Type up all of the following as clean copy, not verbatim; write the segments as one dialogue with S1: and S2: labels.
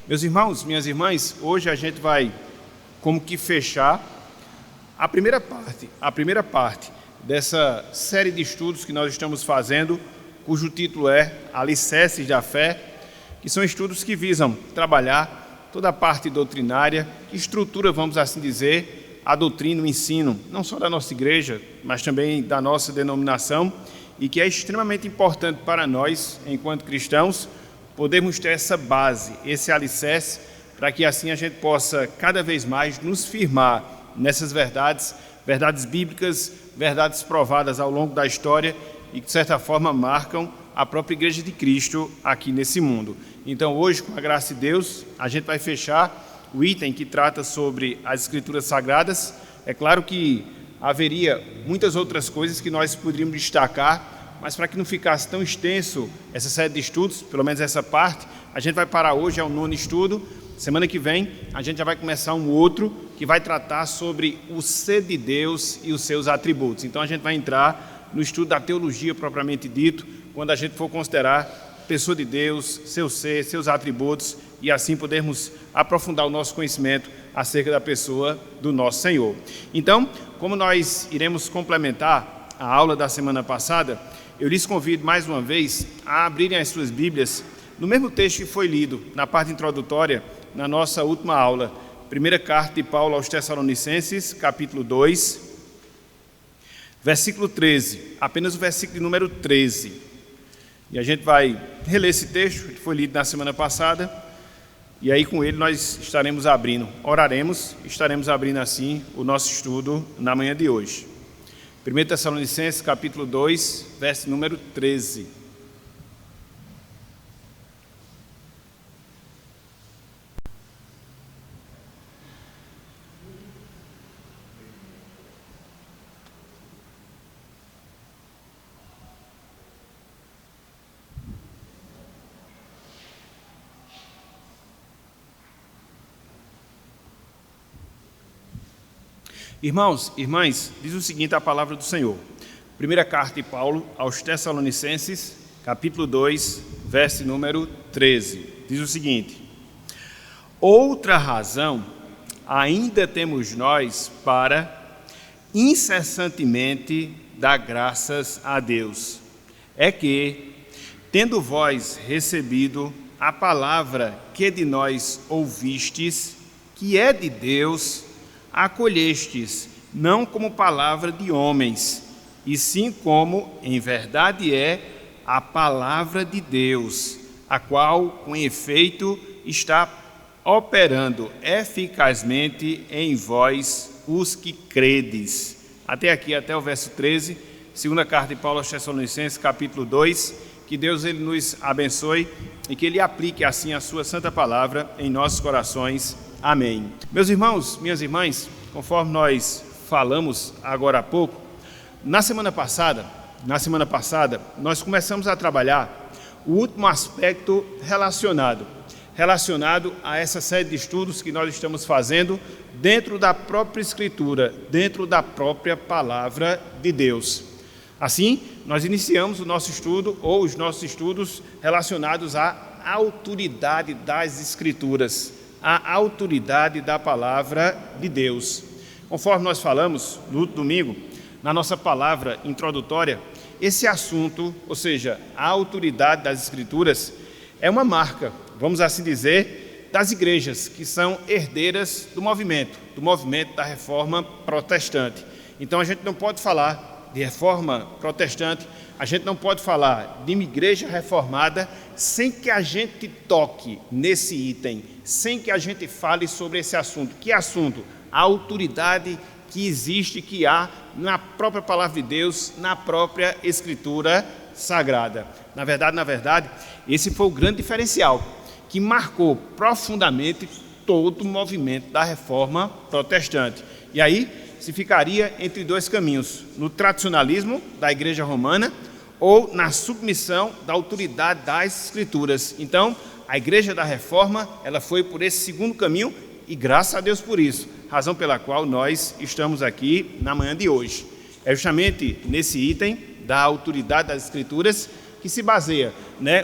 S1: Meus irmãos, minhas irmãs, hoje a gente vai como que fechar a primeira parte dessa série de estudos que nós estamos fazendo, cujo título é Alicerces da Fé, que são estudos que visam trabalhar toda a parte doutrinária, que estrutura, vamos assim dizer, a doutrina, o ensino, não só da nossa igreja, mas também da nossa denominação, e que é extremamente importante para nós, enquanto cristãos, podermos ter essa base, esse alicerce, para que assim a gente possa cada vez mais nos firmar nessas verdades bíblicas, verdades provadas ao longo da história e que de certa forma marcam a própria Igreja de Cristo aqui nesse mundo. Então hoje, com a graça de Deus, a gente vai fechar o item que trata sobre as Escrituras Sagradas. É claro que haveria muitas outras coisas que nós poderíamos destacar, mas para que não ficasse tão extenso essa série de estudos, pelo menos essa parte, a gente vai parar hoje, é o 9º estudo. Semana que vem a gente já vai começar um outro que vai tratar sobre o ser de Deus e os seus atributos. Então a gente vai entrar no estudo da teologia propriamente dito, quando a gente for considerar a pessoa de Deus, seu ser, seus atributos, e assim podermos aprofundar o nosso conhecimento acerca da pessoa do nosso Senhor. Então, como nós iremos complementar a aula da semana passada, eu lhes convido mais uma vez a abrirem as suas Bíblias no mesmo texto que foi lido na parte introdutória na nossa última aula. Primeira carta de Paulo aos Tessalonicenses, capítulo 2, versículo 13, apenas o versículo de número 13. E a gente vai reler esse texto, que foi lido na semana passada, e aí com ele nós estaremos abrindo, oraremos, estaremos abrindo assim o nosso estudo na manhã de hoje. 1 Tessalonicenses, capítulo 2, verso número 13. Irmãos, irmãs, diz o seguinte a palavra do Senhor. Primeira carta de Paulo aos Tessalonicenses, capítulo 2, verso número 13. Diz o seguinte: outra razão ainda temos nós para incessantemente dar graças a Deus. É que, tendo vós recebido a palavra que de nós ouvistes, que é de Deus, acolhestes, não como palavra de homens, e sim como, em verdade é, a palavra de Deus, a qual, com efeito, está operando eficazmente em vós, os que credes. Até aqui, até o verso 13, segunda carta de Paulo aos Tessalonicenses, capítulo 2, que Deus ele nos abençoe e que Ele aplique assim a sua santa palavra em nossos corações. Amém. Meus irmãos, minhas irmãs, conforme nós falamos agora há pouco, na semana passada, nós começamos a trabalhar o último aspecto relacionado a essa série de estudos que nós estamos fazendo dentro da própria Escritura, dentro da própria Palavra de Deus. Assim, nós iniciamos o nosso estudo, ou os nossos estudos relacionados à autoridade das Escrituras, a autoridade da palavra de Deus. Conforme nós falamos no último domingo, na nossa palavra introdutória, esse assunto, ou seja, a autoridade das Escrituras, é uma marca, vamos assim dizer, das igrejas que são herdeiras do movimento da Reforma Protestante. Então a gente não pode falar de Reforma Protestante, a gente não pode falar de uma igreja reformada sem que a gente toque nesse item, sem que a gente fale sobre esse assunto. Que assunto? A autoridade que existe, que há na própria Palavra de Deus, na própria Escritura Sagrada. Na verdade, esse foi o grande diferencial que marcou profundamente todo o movimento da Reforma Protestante. E aí se ficaria entre dois caminhos, no tradicionalismo da Igreja Romana ou na submissão da autoridade das Escrituras. Então, a Igreja da Reforma, ela foi por esse segundo caminho e graças a Deus por isso, razão pela qual nós estamos aqui na manhã de hoje. É justamente nesse item da autoridade das Escrituras que se baseia,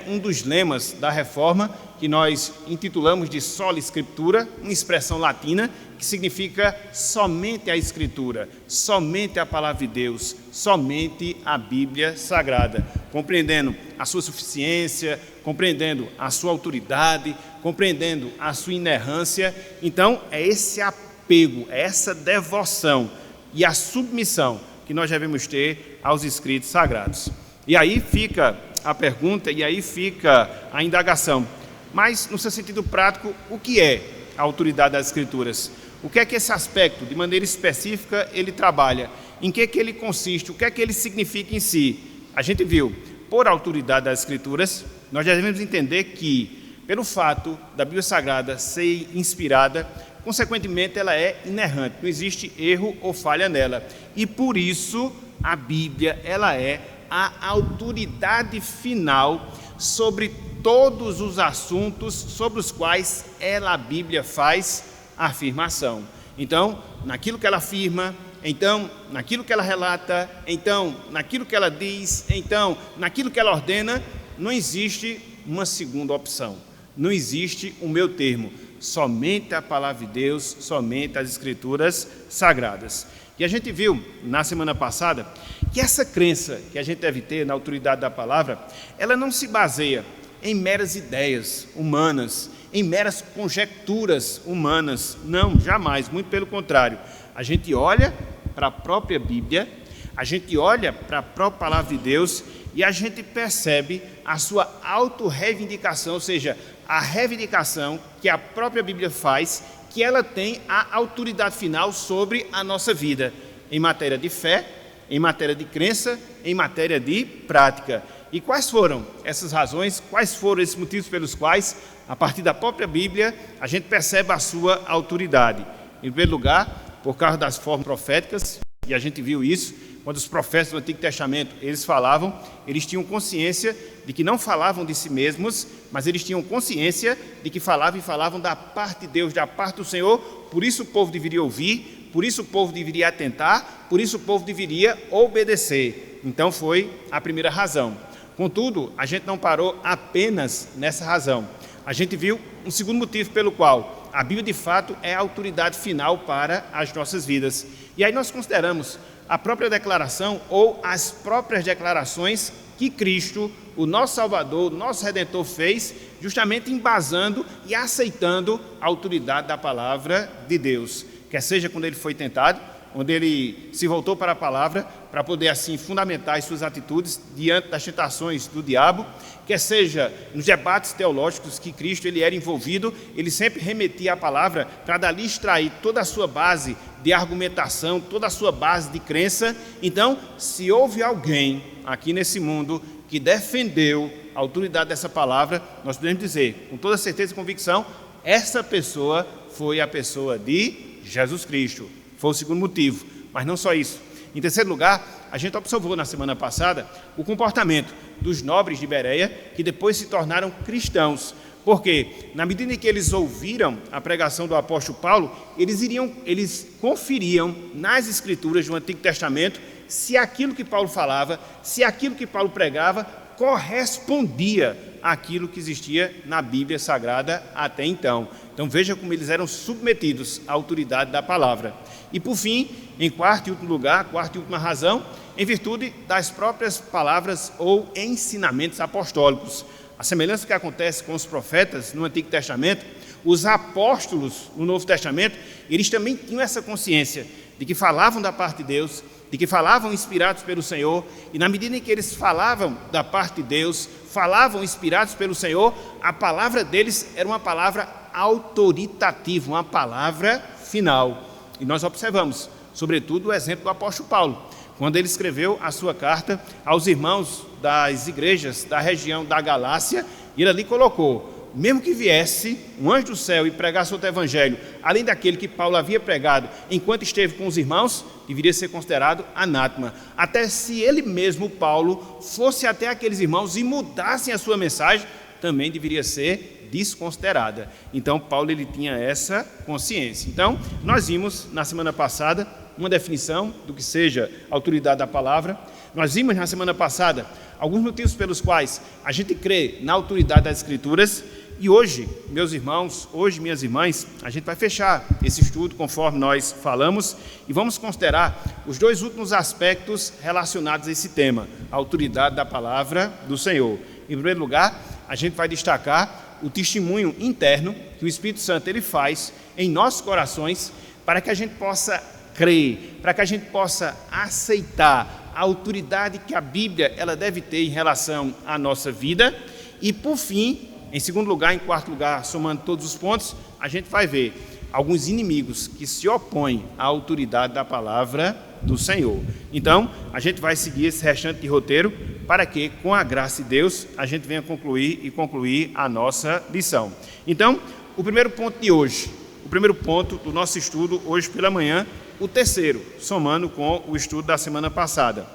S1: um dos lemas da Reforma, que nós intitulamos de sola Escritura, uma expressão latina que significa somente a Escritura, somente a Palavra de Deus, somente a Bíblia Sagrada, compreendendo a sua suficiência, compreendendo a sua autoridade, compreendendo a sua inerrância. Então, é esse apego, é essa devoção e a submissão que nós devemos ter aos escritos sagrados. E aí fica a pergunta, e aí fica a indagação. Mas, no seu sentido prático, o que é a autoridade das Escrituras? O que é que esse aspecto, de maneira específica, ele trabalha? Em que ele consiste? O que é que ele significa em si? A gente viu, por autoridade das Escrituras, nós já devemos entender que, pelo fato da Bíblia Sagrada ser inspirada, consequentemente ela é inerrante, não existe erro ou falha nela. E por isso, a Bíblia, ela é a autoridade final sobre todos os assuntos sobre os quais a Bíblia faz a afirmação. Então, naquilo que ela afirma, então, naquilo que ela relata, então, naquilo que ela diz, então, naquilo que ela ordena, não existe uma segunda opção, não existe o meio termo, somente a Palavra de Deus, somente as Escrituras Sagradas. E a gente viu na semana passada que essa crença que a gente deve ter na autoridade da palavra, ela não se baseia em meras ideias humanas, em meras conjecturas humanas. Não, jamais, muito pelo contrário. A gente olha para a própria Bíblia, a gente olha para a própria Palavra de Deus e a gente percebe a sua autorreivindicação, ou seja, a reivindicação que a própria Bíblia faz, que ela tem a autoridade final sobre a nossa vida, em matéria de fé, em matéria de crença, em matéria de prática. E quais foram essas razões, quais foram esses motivos pelos quais, a partir da própria Bíblia, a gente percebe a sua autoridade? Em primeiro lugar, por causa das formas proféticas, e a gente viu isso, quando os profetas do Antigo Testamento, eles falavam, eles tinham consciência de que não falavam de si mesmos, mas eles tinham consciência de que falavam da parte de Deus, da parte do Senhor, por isso o povo deveria ouvir, por isso o povo deveria atentar, por isso o povo deveria obedecer. Então foi a primeira razão. Contudo, a gente não parou apenas nessa razão. A gente viu um segundo motivo pelo qual a Bíblia de fato é a autoridade final para as nossas vidas. E aí nós consideramos a própria declaração ou as próprias declarações que Cristo, o nosso Salvador, o nosso Redentor fez, justamente embasando e aceitando a autoridade da palavra de Deus. Quer seja quando ele foi tentado, onde ele se voltou para a palavra para poder assim fundamentar as suas atitudes diante das tentações do diabo, quer seja nos debates teológicos que Cristo ele era envolvido, ele sempre remetia à palavra para dali extrair toda a sua base de argumentação, toda a sua base de crença. Então, se houve alguém aqui nesse mundo que defendeu a autoridade dessa palavra, nós podemos dizer com toda certeza e convicção, essa pessoa foi a pessoa de Jesus Cristo. Foi o segundo motivo, mas não só isso. Em terceiro lugar, a gente observou na semana passada o comportamento dos nobres de Bereia, que depois se tornaram cristãos. Porque, na medida em que eles ouviram a pregação do apóstolo Paulo, eles conferiam nas Escrituras do Antigo Testamento se aquilo que Paulo falava, se aquilo que Paulo pregava, correspondia àquilo que existia na Bíblia Sagrada até então. Então veja como eles eram submetidos à autoridade da palavra. E por fim, em quarto e último lugar, quarta e última razão, em virtude das próprias palavras ou ensinamentos apostólicos. A semelhança que acontece com os profetas no Antigo Testamento, os apóstolos no Novo Testamento, eles também tinham essa consciência de que falavam da parte de Deus, de que falavam inspirados pelo Senhor, e na medida em que eles falavam da parte de Deus, falavam inspirados pelo Senhor, a palavra deles era uma palavra autoritativa, uma palavra final. E nós observamos, sobretudo, o exemplo do apóstolo Paulo, quando ele escreveu a sua carta aos irmãos das igrejas da região da Galácia, e ele ali colocou, mesmo que viesse um anjo do céu e pregasse outro evangelho, além daquele que Paulo havia pregado enquanto esteve com os irmãos, deveria ser considerado anátema. Até se ele mesmo, Paulo, fosse até aqueles irmãos e mudassem a sua mensagem, também deveria ser desconsiderada. Então, Paulo ele tinha essa consciência. Então, nós vimos na semana passada uma definição do que seja a autoridade da palavra. Nós vimos na semana passada alguns motivos pelos quais a gente crê na autoridade das Escrituras. E hoje, meus irmãos, hoje, minhas irmãs, a gente vai fechar esse estudo conforme nós falamos e vamos considerar os dois últimos aspectos relacionados a esse tema, a autoridade da palavra do Senhor. Em primeiro lugar, a gente vai destacar o testemunho interno que o Espírito Santo ele faz em nossos corações para que a gente possa crer, para que a gente possa aceitar a autoridade que a Bíblia ela deve ter em relação à nossa vida. E por fim, em segundo lugar, em quarto lugar, somando todos os pontos, a gente vai ver alguns inimigos que se opõem à autoridade da palavra do Senhor. Então, a gente vai seguir esse restante de roteiro para que, com a graça de Deus, a gente venha concluir a nossa lição. Então, o primeiro ponto de hoje, o primeiro ponto do nosso estudo hoje pela manhã, o terceiro, somando com o estudo da semana passada.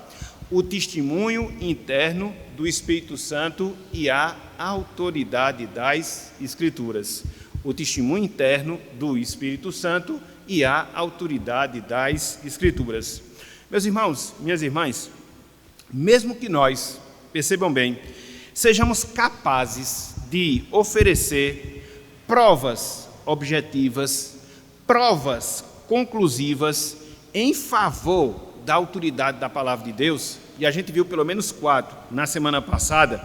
S1: O testemunho interno do Espírito Santo e a autoridade das Escrituras. O testemunho interno do Espírito Santo e a autoridade das Escrituras. Meus irmãos, minhas irmãs, mesmo que nós, percebam bem, sejamos capazes de oferecer provas objetivas, provas conclusivas em favor da autoridade da palavra de Deus, e a gente viu pelo menos 4 na semana passada,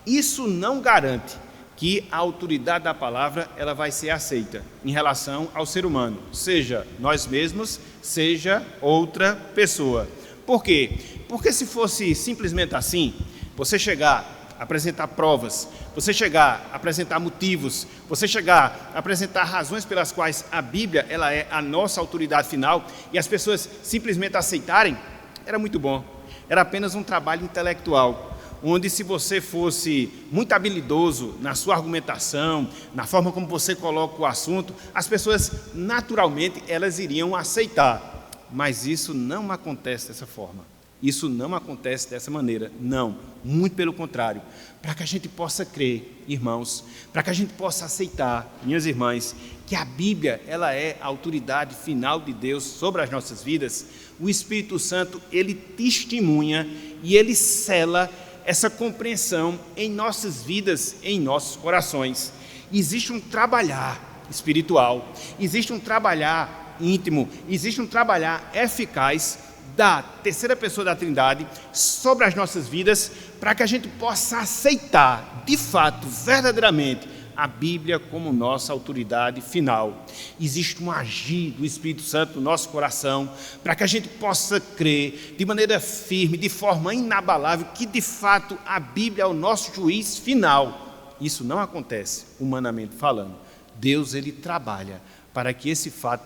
S1: isso não garante que a autoridade da palavra ela vai ser aceita em relação ao ser humano, seja nós mesmos, seja outra pessoa. Por quê? Porque se fosse simplesmente assim, você chegar a apresentar provas, você chegar a apresentar motivos, você chegar a apresentar razões pelas quais a Bíblia ela é a nossa autoridade final e as pessoas simplesmente aceitarem, era muito bom. Era apenas um trabalho intelectual, onde se você fosse muito habilidoso na sua argumentação, na forma como você coloca o assunto, as pessoas naturalmente elas iriam aceitar. Mas isso não acontece dessa forma. Isso não acontece dessa maneira, não, muito pelo contrário. Para que a gente possa crer, irmãos, para que a gente possa aceitar, minhas irmãs, que a Bíblia ela é a autoridade final de Deus sobre as nossas vidas, o Espírito Santo, ele testemunha e ele sela essa compreensão em nossas vidas, em nossos corações. Existe um trabalhar espiritual, existe um trabalhar íntimo, existe um trabalhar eficaz da terceira pessoa da Trindade sobre as nossas vidas, para que a gente possa aceitar, de fato, verdadeiramente, a Bíblia como nossa autoridade final. Existe um agir do Espírito Santo no nosso coração, para que a gente possa crer de maneira firme, de forma inabalável, que de fato a Bíblia é o nosso juiz final. Isso não acontece humanamente falando. Deus ele trabalha para que esse fato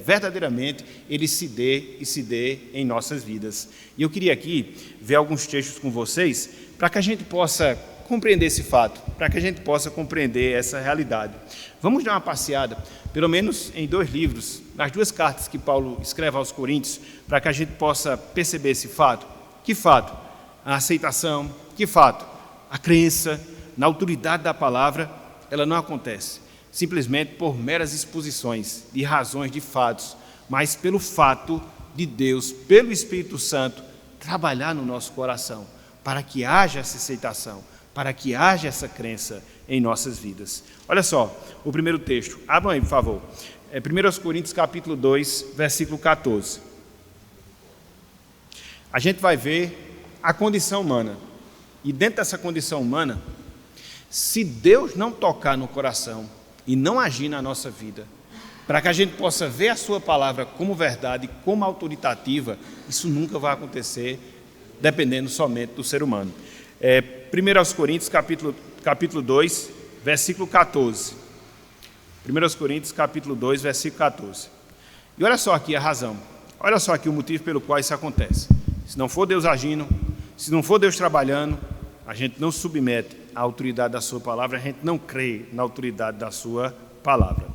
S1: verdadeiramente ele se dê em nossas vidas. E eu queria aqui ver alguns textos com vocês para que a gente possa compreender esse fato, para que a gente possa compreender essa realidade. Vamos dar uma passeada, pelo menos em 2 livros, nas 2 cartas que Paulo escreve aos Coríntios, para que a gente possa perceber esse fato. Que fato? A aceitação, que fato? A crença na autoridade da palavra, ela não acontece simplesmente por meras exposições de razões, de fatos, mas pelo fato de Deus, pelo Espírito Santo, trabalhar no nosso coração, para que haja essa aceitação, para que haja essa crença em nossas vidas. Olha só, o primeiro texto, abram aí, por favor, 1 Coríntios capítulo 2, versículo 14. A gente vai ver a condição humana, e dentro dessa condição humana, se Deus não tocar no coração e não agir na nossa vida, para que a gente possa ver a sua palavra como verdade, como autoritativa, isso nunca vai acontecer dependendo somente do ser humano. 1 Coríntios capítulo 2, versículo 14. 1 Coríntios capítulo 2, versículo 14. E olha só aqui a razão, olha só aqui o motivo pelo qual isso acontece. Se não for Deus agindo, se não for Deus trabalhando, a gente não submete à autoridade da sua palavra, a gente não crê na autoridade da sua palavra.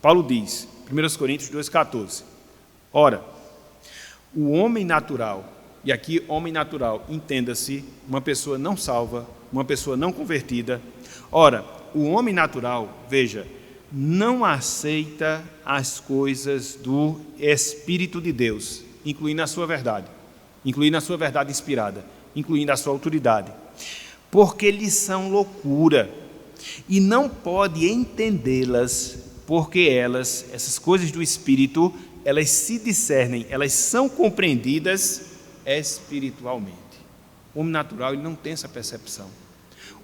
S1: Paulo diz, 1 Coríntios 2,14, ora, o homem natural, e aqui homem natural, entenda-se, uma pessoa não salva, uma pessoa não convertida, ora, o homem natural, veja, não aceita as coisas do Espírito de Deus, incluindo a sua verdade inspirada, incluindo a sua autoridade, porque lhes são loucura e não pode entendê-las, porque elas, essas coisas do Espírito, elas se discernem, elas são compreendidas espiritualmente. O homem natural, ele não tem essa percepção.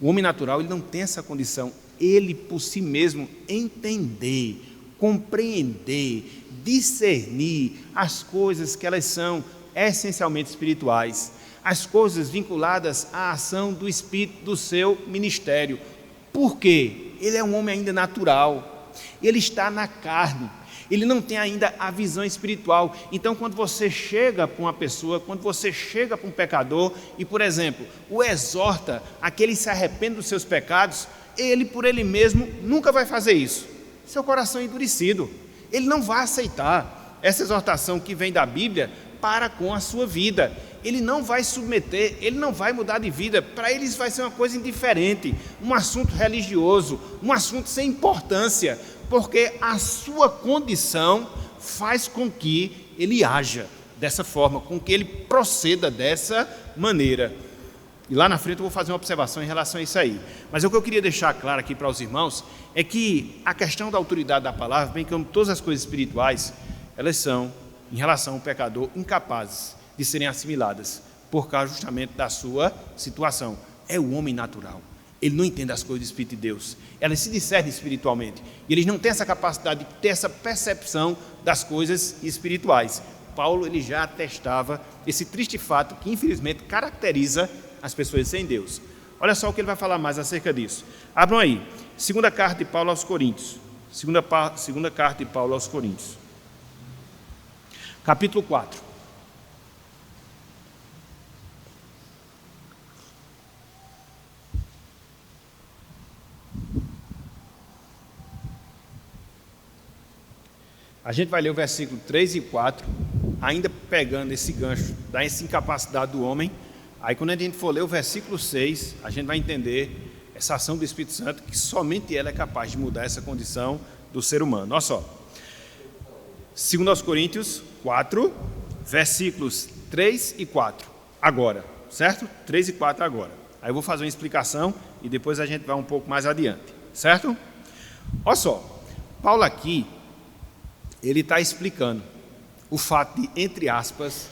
S1: O homem natural, ele não tem essa condição. Ele, por si mesmo, entender, compreender, discernir as coisas que elas são essencialmente espirituais, as coisas vinculadas à ação do Espírito do seu ministério. Por quê? Ele é um homem ainda natural, ele está na carne, ele não tem ainda a visão espiritual. Então, quando você chega para uma pessoa, quando você chega para um pecador e, por exemplo, o exorta a que ele se arrependa dos seus pecados, ele, por ele mesmo, nunca vai fazer isso. Seu coração é endurecido, ele não vai aceitar essa exortação que vem da Bíblia para com a sua vida. Ele não vai submeter, ele não vai mudar de vida. Para eles vai ser uma coisa indiferente, um assunto religioso, um assunto sem importância, porque a sua condição faz com que ele haja dessa forma, com que ele proceda dessa maneira. E lá na frente eu vou fazer uma observação em relação a isso aí. Mas o que eu queria deixar claro aqui para os irmãos é que a questão da autoridade da palavra, bem como todas as coisas espirituais, elas são, em relação ao pecador, incapazes de serem assimiladas, por causa justamente da sua situação. É o homem natural. Ele não entende as coisas do Espírito de Deus. Elas se discernem espiritualmente. E eles não têm essa capacidade de ter essa percepção das coisas espirituais. Paulo, ele já atestava esse triste fato que, infelizmente, caracteriza as pessoas sem Deus. Olha só o que ele vai falar mais acerca disso. Abram aí. Segunda carta de Paulo aos Coríntios. Segunda carta de Paulo aos Coríntios. Capítulo 4. A gente vai ler o versículo 3 e 4, ainda pegando esse gancho dessa incapacidade do homem. Aí quando a gente for ler o versículo 6, a gente vai entender essa ação do Espírito Santo, que somente ela é capaz de mudar essa condição do ser humano. Olha só, 2 Coríntios 4, versículos 3 e 4, agora, certo? 3 e 4 agora. Aí eu vou fazer uma explicação e depois a gente vai um pouco mais adiante, certo? Olha só, Paulo aqui, ele está explicando o fato de, entre aspas,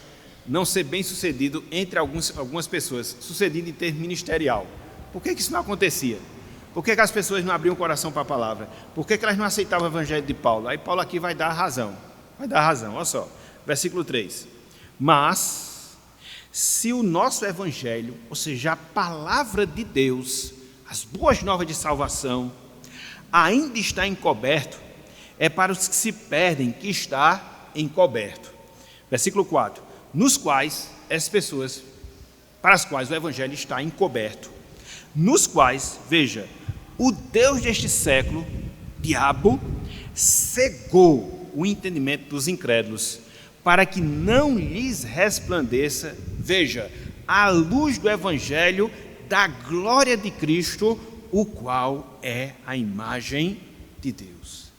S1: não ser bem sucedido entre algumas pessoas, sucedido em termos ministerial. Por que isso não acontecia? Por que as pessoas não abriam o coração para a palavra? Por que elas não aceitavam o evangelho de Paulo? Aí Paulo aqui vai dar a razão, olha só, versículo 3. Mas, se o nosso evangelho, ou seja, a palavra de Deus, as boas novas de salvação, ainda está encoberto, é para os que se perdem que está encoberto. Versículo 4. Nos quais, essas pessoas, para as quais o evangelho está encoberto, nos quais, veja, o Deus deste século, diabo, cegou o entendimento dos incrédulos, para que não lhes resplandeça, veja, a luz do evangelho da glória de Cristo, o qual é a imagem de Deus.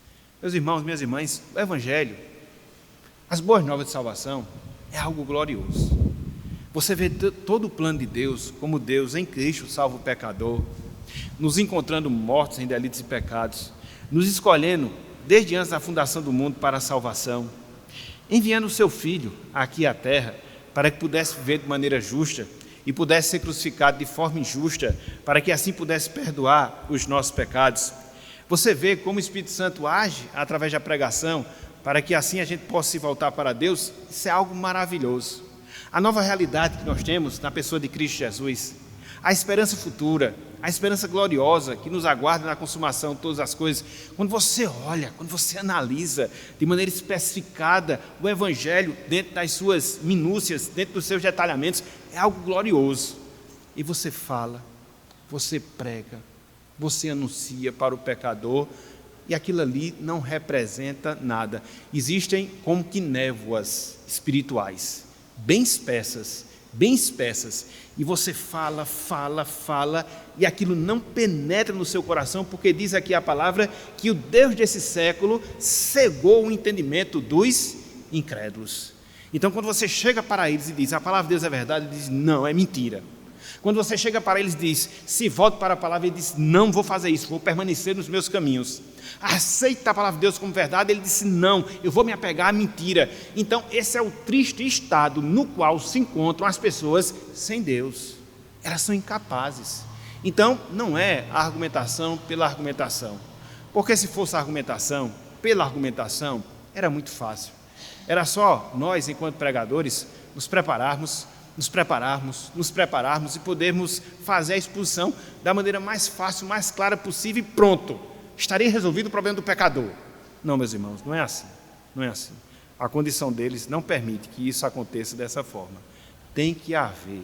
S1: Meus irmãos, minhas irmãs, o evangelho, as boas novas de salvação, é algo glorioso. Você vê todo o plano de Deus, como Deus em Cristo salva o pecador, nos encontrando mortos em delitos e pecados, nos escolhendo desde antes da fundação do mundo para a salvação, enviando o seu Filho aqui à terra para que pudesse viver de maneira justa e pudesse ser crucificado de forma injusta, para que assim pudesse perdoar os nossos pecados. Você vê como o Espírito Santo age através da pregação, para que assim a gente possa se voltar para Deus. Isso é algo maravilhoso. A nova realidade que nós temos na pessoa de Cristo Jesus, a esperança futura, a esperança gloriosa que nos aguarda na consumação de todas as coisas. Quando você olha, quando você analisa de maneira especificada o Evangelho dentro das suas minúcias, dentro dos seus detalhamentos, é algo glorioso. E você fala, você prega, você anuncia para o pecador, e aquilo ali não representa nada. Existem como que névoas espirituais, bem espessas, e você fala, e aquilo não penetra no seu coração, porque diz aqui a palavra que o Deus desse século cegou o entendimento dos incrédulos. Então, quando você chega para eles e diz, a palavra de Deus é verdade, ele diz, não, é mentira. Quando você chega para eles e diz, se volte para a palavra, ele diz, não vou fazer isso, vou permanecer nos meus caminhos. Aceita a palavra de Deus como verdade, ele disse, não, eu vou me apegar à mentira. Então, esse é o triste estado no qual se encontram as pessoas sem Deus. Elas são incapazes. Então, não é a argumentação pela argumentação. Porque se fosse a argumentação pela argumentação, era muito fácil. Era só nós, enquanto pregadores, nos prepararmos e podermos fazer a exposição da maneira mais fácil, mais clara possível e pronto. Estaria resolvido o problema do pecador. Não, meus irmãos, não é assim. Não é assim. A condição deles não permite que isso aconteça dessa forma. Tem que haver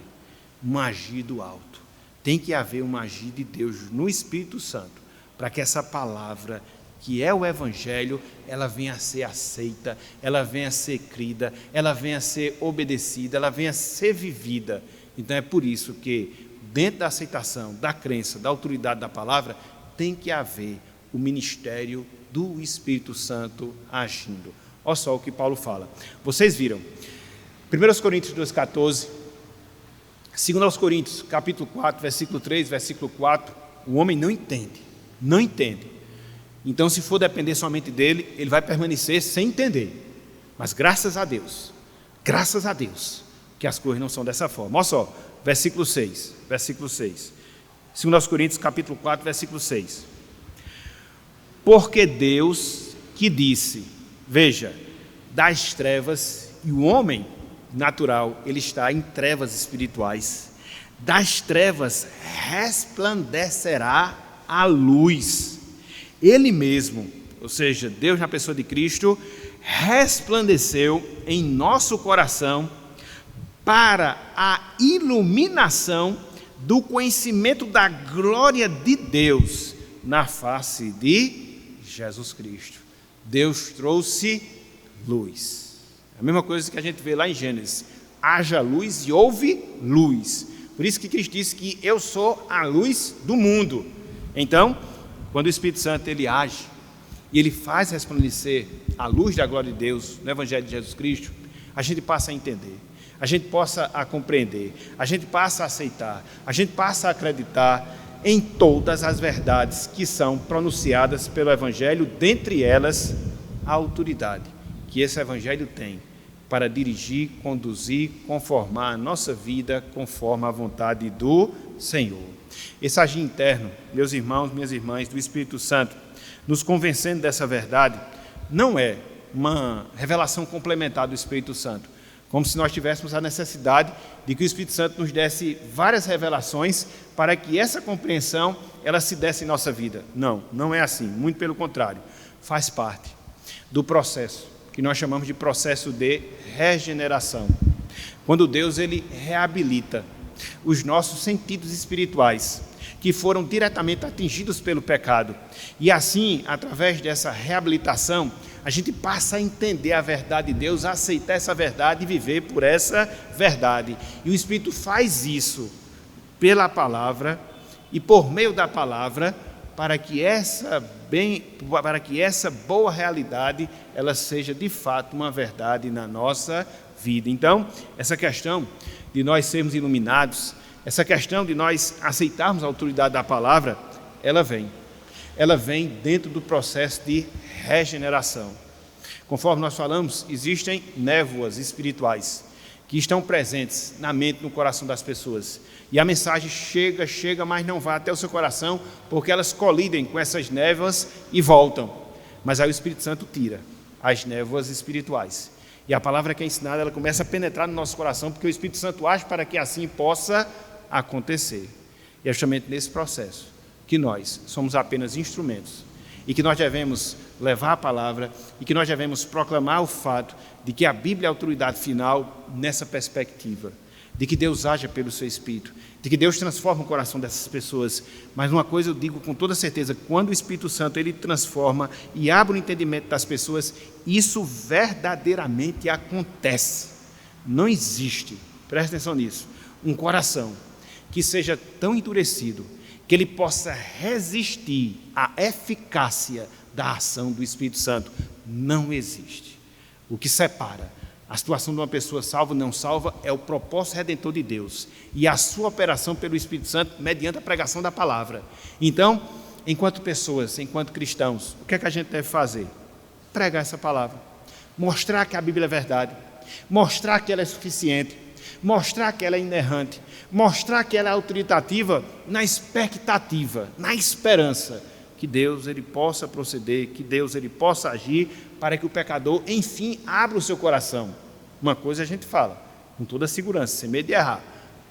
S1: um agir do alto. Tem que haver um agir de Deus no Espírito Santo, para que essa palavra, que é o Evangelho, ela venha a ser aceita, ela venha a ser crida, ela venha a ser obedecida, ela venha a ser vivida. Então é por isso que, dentro da aceitação, da crença, da autoridade da palavra, tem que haver o ministério do Espírito Santo agindo. Olha só o que Paulo fala. Vocês viram, 1 Coríntios 2,14, 2 Coríntios, capítulo 4, versículo 3, versículo 4, o homem não entende. Então, se for depender somente dele, ele vai permanecer sem entender. Mas graças a Deus, que as coisas não são dessa forma. Olha só, versículo 6. 2 Coríntios, capítulo 4, versículo 6. Porque Deus que disse, veja, das trevas, e o homem natural, ele está em trevas espirituais, das trevas resplandecerá a luz. Ele mesmo, ou seja, Deus na pessoa de Cristo, resplandeceu em nosso coração para a iluminação do conhecimento da glória de Deus na face de Jesus Cristo. Deus trouxe luz. A mesma coisa que a gente vê lá em Gênesis. Haja luz e houve luz. Por isso que Cristo disse que eu sou a luz do mundo. Então, quando o Espírito Santo ele age e ele faz resplandecer a luz da glória de Deus no Evangelho de Jesus Cristo, a gente passa a entender, a gente passa a compreender, a gente passa a aceitar, a gente passa a acreditar em todas as verdades que são pronunciadas pelo Evangelho, dentre elas a autoridade que esse Evangelho tem para dirigir, conduzir, conformar a nossa vida conforme a vontade do Senhor. Esse agir interno, meus irmãos, minhas irmãs, do Espírito Santo, nos convencendo dessa verdade, não é uma revelação complementar do Espírito Santo, como se nós tivéssemos a necessidade de que o Espírito Santo nos desse várias revelações para que essa compreensão ela se desse em nossa vida. Não é assim, muito pelo contrário, faz parte do processo que nós chamamos de processo de regeneração. Quando Deus ele reabilita os nossos sentidos espirituais, que foram diretamente atingidos pelo pecado. E assim, através dessa reabilitação, a gente passa a entender a verdade de Deus, a aceitar essa verdade e viver por essa verdade. E o Espírito faz isso pela palavra e por meio da palavra, para que essa boa realidade ela seja de fato uma verdade na nossa vida. Então, essa questão de nós sermos iluminados, essa questão de nós aceitarmos a autoridade da palavra, ela vem dentro do processo de regeneração. Conforme nós falamos, existem névoas espirituais que estão presentes na mente e no coração das pessoas. E a mensagem chega, mas não vai até o seu coração, porque elas colidem com essas névoas e voltam. Mas aí o Espírito Santo tira as névoas espirituais. E a palavra que é ensinada, ela começa a penetrar no nosso coração, porque o Espírito Santo age para que assim possa acontecer. E é justamente nesse processo que nós somos apenas instrumentos e que nós devemos levar a palavra e que nós devemos proclamar o fato de que a Bíblia é a autoridade final nessa perspectiva, de que Deus haja pelo seu Espírito, de que Deus transforma o coração dessas pessoas. Mas uma coisa eu digo com toda certeza, quando o Espírito Santo ele transforma e abre o entendimento das pessoas, isso verdadeiramente acontece. Não existe, preste atenção nisso, um coração que seja tão endurecido que ele possa resistir à eficácia da ação do Espírito Santo. Não existe. O que separa A situação de uma pessoa salva ou não salva é o propósito redentor de Deus e a sua operação pelo Espírito Santo mediante a pregação da palavra. Então, enquanto pessoas, enquanto cristãos, o que é que a gente deve fazer? Pregar essa palavra, mostrar que a Bíblia é verdade, mostrar que ela é suficiente, mostrar que ela é inerrante, mostrar que ela é autoritativa na expectativa, na esperança que Deus ele possa proceder, que Deus ele possa agir para que o pecador, enfim, abra o seu coração. Uma coisa a gente fala, com toda segurança, sem medo de errar.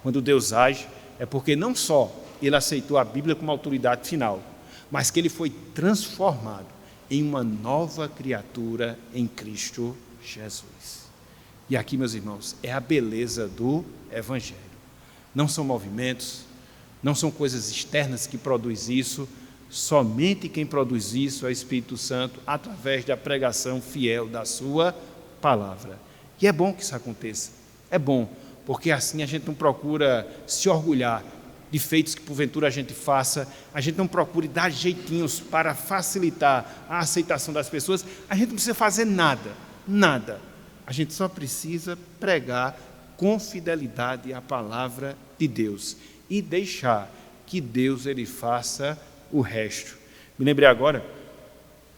S1: Quando Deus age, é porque não só ele aceitou a Bíblia como autoridade final, mas que ele foi transformado em uma nova criatura em Cristo Jesus. E aqui, meus irmãos, é a beleza do Evangelho. Não são movimentos, não são coisas externas que produzem isso, somente quem produz isso é o Espírito Santo, através da pregação fiel da sua palavra. E é bom que isso aconteça, é bom, porque assim a gente não procura se orgulhar de feitos que porventura a gente faça, a gente não procura dar jeitinhos para facilitar a aceitação das pessoas, a gente não precisa fazer nada, a gente só precisa pregar com fidelidade a palavra de Deus e deixar que Deus ele faça o resto. Me lembrei agora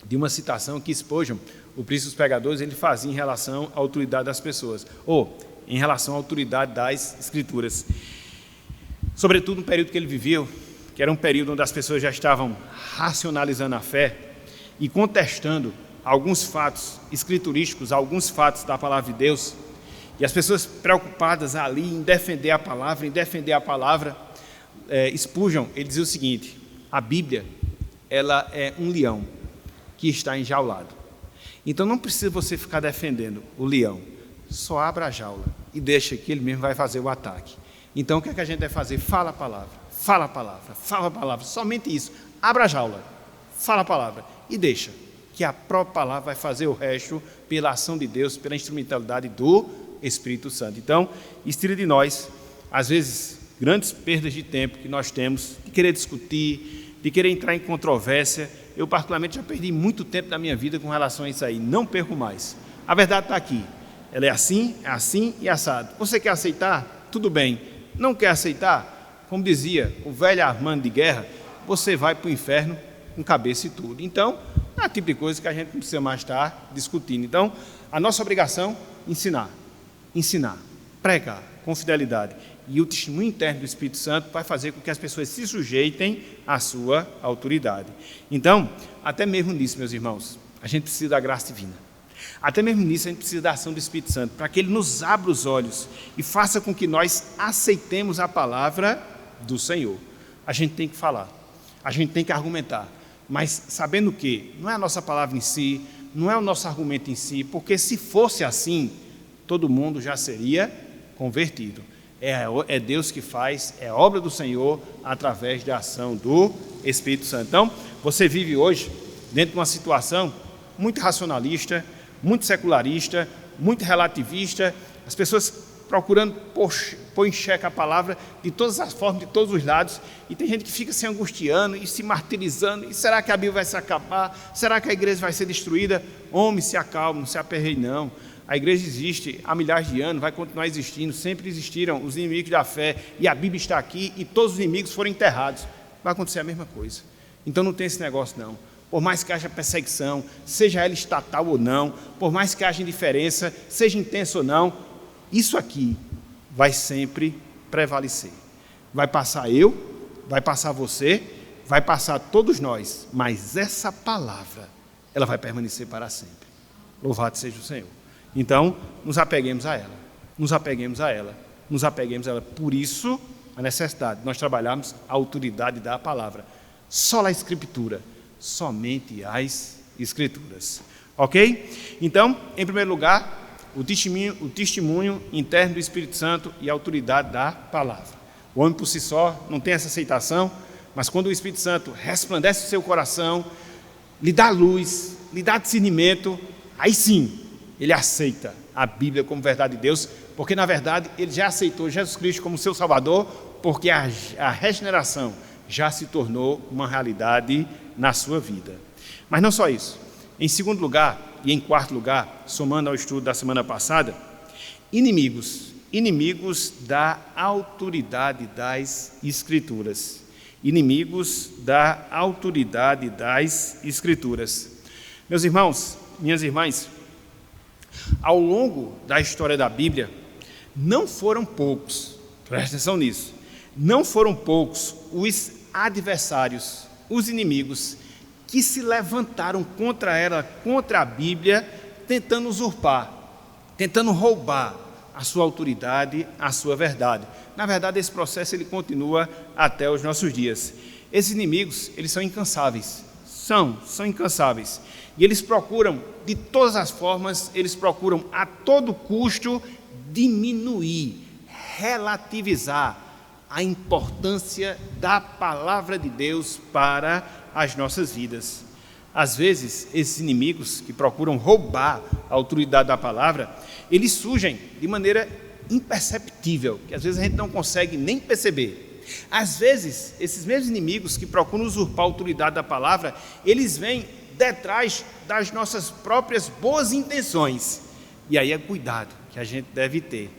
S1: de uma citação que Spurgeon, o príncipe dos pregadores, ele fazia em relação à autoridade das pessoas, ou em relação à autoridade das Escrituras. Sobretudo no período que ele viveu, que era um período onde as pessoas já estavam racionalizando a fé e contestando alguns fatos escriturísticos, alguns fatos da palavra de Deus, e as pessoas preocupadas ali em defender a palavra, Spurgeon, ele dizia o seguinte: a Bíblia, ela é um leão que está enjaulado. Então não precisa você ficar defendendo o leão, só abra a jaula e deixa que ele mesmo vai fazer o ataque. Então o que é que a gente deve fazer? Fala a palavra, somente isso. Abra a jaula, fala a palavra e deixa que a própria palavra vai fazer o resto pela ação de Deus, pela instrumentalidade do Espírito Santo. Então, isso tira de nós, às vezes, grandes perdas de tempo que nós temos, de querer discutir, de querer entrar em controvérsia. Eu, particularmente, já perdi muito tempo da minha vida com relação a isso aí. Não perco mais. A verdade está aqui. Ela é assim e assado. Você quer aceitar? Tudo bem. Não quer aceitar? Como dizia o velho Armando de Guerra, você vai para o inferno com cabeça e tudo. Então, é o tipo de coisa que a gente não precisa mais estar discutindo. Então, a nossa obrigação é ensinar, pregar com fidelidade. E o testemunho interno do Espírito Santo vai fazer com que as pessoas se sujeitem à sua autoridade. Então, até mesmo nisso, meus irmãos, a gente precisa da graça divina. Até mesmo nisso a gente precisa da ação do Espírito Santo, para que ele nos abra os olhos e faça com que nós aceitemos a palavra do Senhor. A gente tem que falar, a gente tem que argumentar, mas sabendo que não é a nossa palavra em si, não é o nosso argumento em si, porque se fosse assim, todo mundo já seria convertido. É Deus que faz, é obra do Senhor através da ação do Espírito Santo. Então, você vive hoje dentro de uma situação muito racionalista, muito secularista, muito relativista, as pessoas procurando pôr em xeque a palavra de todas as formas, de todos os lados, e tem gente que fica se angustiando e se martirizando, e será que a Bíblia vai se acabar? Será que a igreja vai ser destruída? Homem, se acalme, não se aperreie não. A igreja existe há milhares de anos, vai continuar existindo, sempre existiram os inimigos da fé, e a Bíblia está aqui, e todos os inimigos foram enterrados. Vai acontecer a mesma coisa. Então não tem esse negócio não. Por mais que haja perseguição, seja ela estatal ou não, por mais que haja indiferença, seja intensa ou não, isso aqui vai sempre prevalecer. Vai passar eu, vai passar você, vai passar todos nós, mas essa palavra, ela vai permanecer para sempre. Louvado seja o Senhor. Então, nos apeguemos a ela. Por isso, a necessidade de nós trabalharmos a autoridade da palavra. Só a Escritura, somente as Escrituras. Ok? Então, em primeiro lugar, o testemunho interno do Espírito Santo e a autoridade da palavra. O homem por si só não tem essa aceitação, mas quando o Espírito Santo resplandece o seu coração, lhe dá luz, lhe dá discernimento, aí sim, ele aceita a Bíblia como verdade de Deus, porque na verdade ele já aceitou Jesus Cristo como seu Salvador, porque a regeneração já se tornou uma realidade na sua vida. Mas não só isso. Em segundo lugar e em quarto lugar, somando ao estudo da semana passada, inimigos da autoridade das Escrituras. Inimigos da autoridade das Escrituras. Meus irmãos, minhas irmãs, ao longo da história da Bíblia, não foram poucos, presta atenção nisso, não foram poucos os adversários, os inimigos, que se levantaram contra ela, contra a Bíblia, tentando usurpar, tentando roubar a sua autoridade, a sua verdade. Na verdade, esse processo ele continua até os nossos dias. Esses inimigos, eles são incansáveis, são incansáveis. E eles procuram, de todas as formas, eles procuram a todo custo diminuir, relativizar a importância da palavra de Deus para as nossas vidas. Às vezes, esses inimigos que procuram roubar a autoridade da palavra, eles surgem de maneira imperceptível, que às vezes a gente não consegue nem perceber. Às vezes, esses mesmos inimigos que procuram usurpar a autoridade da palavra, eles vêm detrás das nossas próprias boas intenções. E aí é cuidado que a gente deve ter,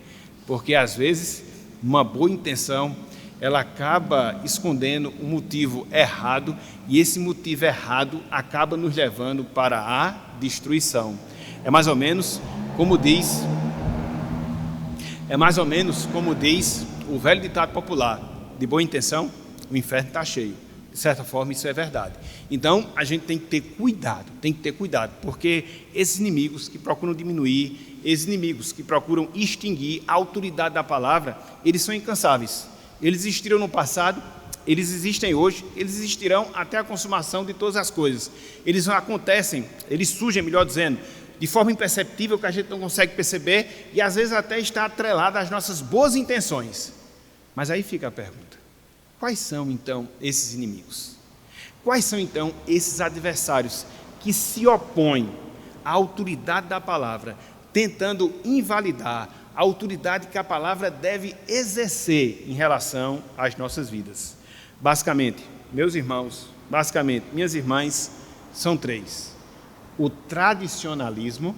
S1: porque às vezes uma boa intenção ela acaba escondendo um motivo errado, e esse motivo errado acaba nos levando para a destruição. É mais ou menos como diz o velho ditado popular: de boa intenção, o inferno está cheio. De certa forma, isso é verdade. Então, a gente tem que ter cuidado, porque esses inimigos que procuram diminuir, esses inimigos que procuram extinguir a autoridade da palavra, eles são incansáveis. Eles existiram no passado, eles existem hoje, eles existirão até a consumação de todas as coisas. Eles surgem, melhor dizendo, de forma imperceptível, que a gente não consegue perceber, e às vezes até está atrelada às nossas boas intenções. Mas aí fica a pergunta: quais são então esses inimigos? Quais são então esses adversários que se opõem à autoridade da palavra, tentando invalidar a autoridade que a palavra deve exercer em relação às nossas vidas? Basicamente, meus irmãos, minhas irmãs, são três: o tradicionalismo,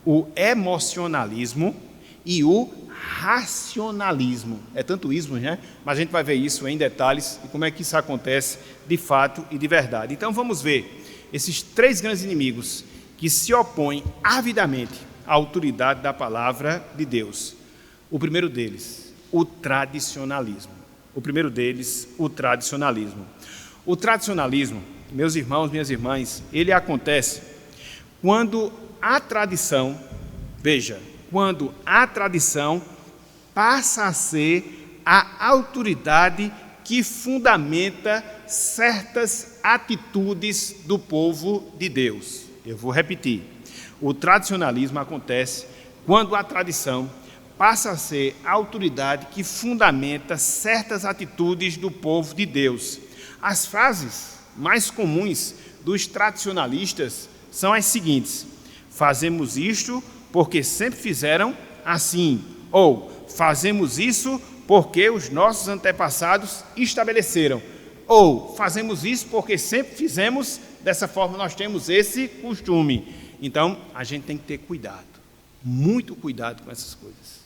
S1: o emocionalismo e o racionalismo. É tanto ismo, né? Mas a gente vai ver isso em detalhes e como é que isso acontece de fato e de verdade. Então vamos ver esses três grandes inimigos que se opõem avidamente à autoridade da palavra de Deus. O primeiro deles, o tradicionalismo. O tradicionalismo, meus irmãos, minhas irmãs, ele acontece quando a tradição, quando a tradição passa a ser a autoridade que fundamenta certas atitudes do povo de Deus. Eu vou repetir. O tradicionalismo acontece quando a tradição passa a ser a autoridade que fundamenta certas atitudes do povo de Deus. As frases mais comuns dos tradicionalistas são as seguintes: fazemos isto porque sempre fizeram assim, ou fazemos isso porque os nossos antepassados estabeleceram, ou fazemos isso porque sempre fizemos dessa forma, nós temos esse costume. Então, a gente tem que ter cuidado, muito cuidado com essas coisas.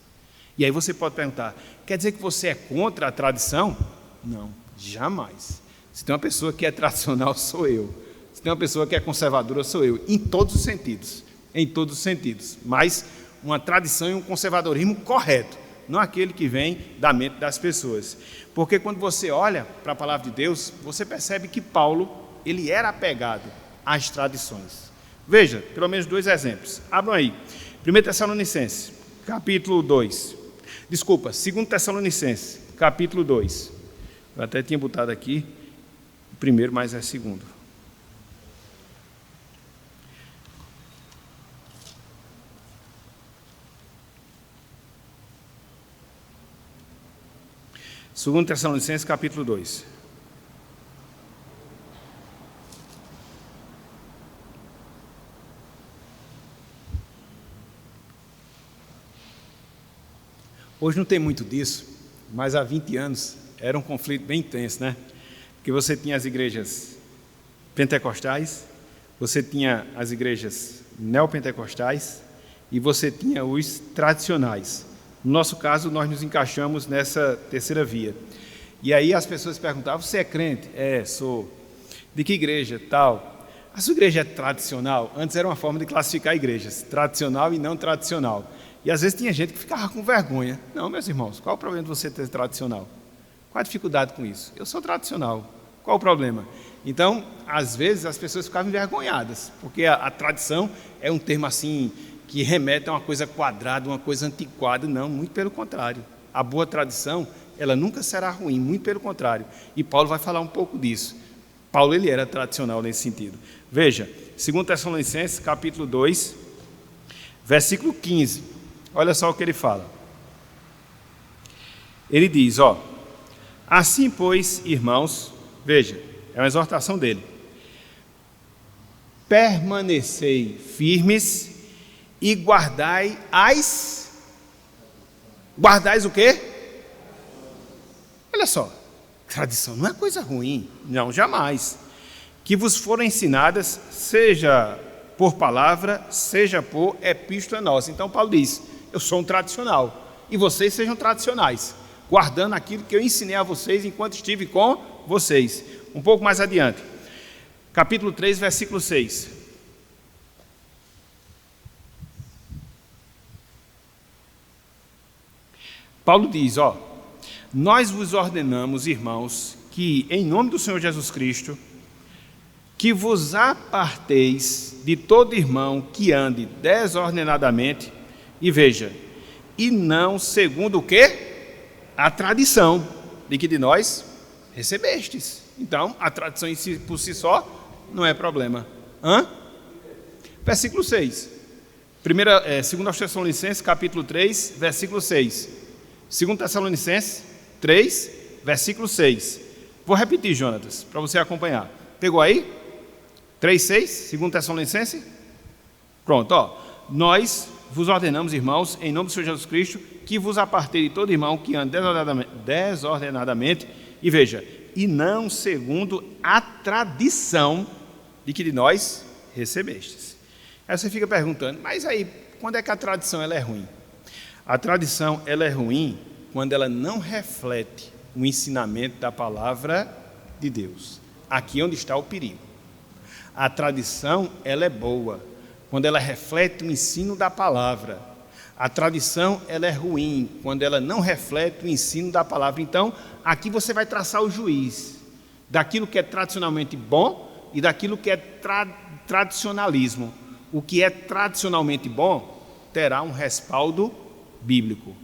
S1: E aí você pode perguntar: quer dizer que você é contra a tradição? Não, jamais. Se tem uma pessoa que é tradicional, sou eu. Se tem uma pessoa que é conservadora, sou eu, em todos os sentidos, mas uma tradição e um conservadorismo correto, não aquele que vem da mente das pessoas. Porque quando você olha para a palavra de Deus, você percebe que Paulo, ele era apegado às tradições. Veja, pelo menos dois exemplos. Abram aí, 2 Tessalonicenses, capítulo 2. 2 Tessalonicenses, capítulo 2. Eu até tinha botado aqui o primeiro, mas é segundo. Segundo Tessalonicenses, capítulo 2. Hoje não tem muito disso, mas há 20 anos era um conflito bem intenso, né? Porque você tinha as igrejas pentecostais, você tinha as igrejas neopentecostais e você tinha os tradicionais. No nosso caso, nós nos encaixamos nessa terceira via. E aí as pessoas perguntavam: você é crente? É, sou. De que igreja? Tal. A sua igreja é tradicional? Antes era uma forma de classificar igrejas, tradicional e não tradicional. E às vezes tinha gente que ficava com vergonha. Não, meus irmãos, qual o problema de você ter tradicional? Qual a dificuldade com isso? Eu sou tradicional. Qual o problema? Então, às vezes as pessoas ficavam envergonhadas, porque a tradição é um termo assim que remete a uma coisa quadrada, uma coisa antiquada. Não, muito pelo contrário. A boa tradição, ela nunca será ruim, muito pelo contrário. E Paulo vai falar um pouco disso. Paulo, ele era tradicional nesse sentido. Veja, 2 Tessalonicenses, capítulo 2, versículo 15. Olha só o que ele fala. Ele diz, assim, pois, irmãos, veja, é uma exortação dele. Permanecei firmes e guardai o quê? Olha só, tradição não é coisa ruim, não, jamais. Que vos foram ensinadas, seja por palavra, seja por epístola nossa. Então Paulo diz, eu sou um tradicional, e vocês sejam tradicionais, guardando aquilo que eu ensinei a vocês enquanto estive com vocês. Um pouco mais adiante, capítulo 3, versículo 6. Paulo diz, nós vos ordenamos, irmãos, que em nome do Senhor Jesus Cristo, que vos aparteis de todo irmão que ande desordenadamente, e veja, e não segundo o quê? A tradição de que de nós recebestes. Então, a tradição em si, por si só, não é problema. Versículo 6. 2 Tessalonicenses, capítulo 3, versículo 6. 2 Tessalonicenses 3, versículo 6. Vou repetir, Jonatas, para você acompanhar. Pegou aí? 3, 6, 2 Tessalonicenses? Pronto, nós vos ordenamos, irmãos, em nome do Senhor Jesus Cristo, que vos apartei de todo irmão que anda desordenadamente, e veja, e não segundo a tradição de que de nós recebestes. Aí você fica perguntando, mas aí, quando é que a tradição ela é ruim? A tradição ela é ruim quando ela não reflete o ensinamento da palavra de Deus. Aqui é onde está o perigo. A tradição ela é boa quando ela reflete o ensino da palavra. A tradição ela é ruim quando ela não reflete o ensino da palavra. Então, aqui você vai traçar o juiz daquilo que é tradicionalmente bom e daquilo que é tradicionalismo. O que é tradicionalmente bom terá um respaldo bíblico.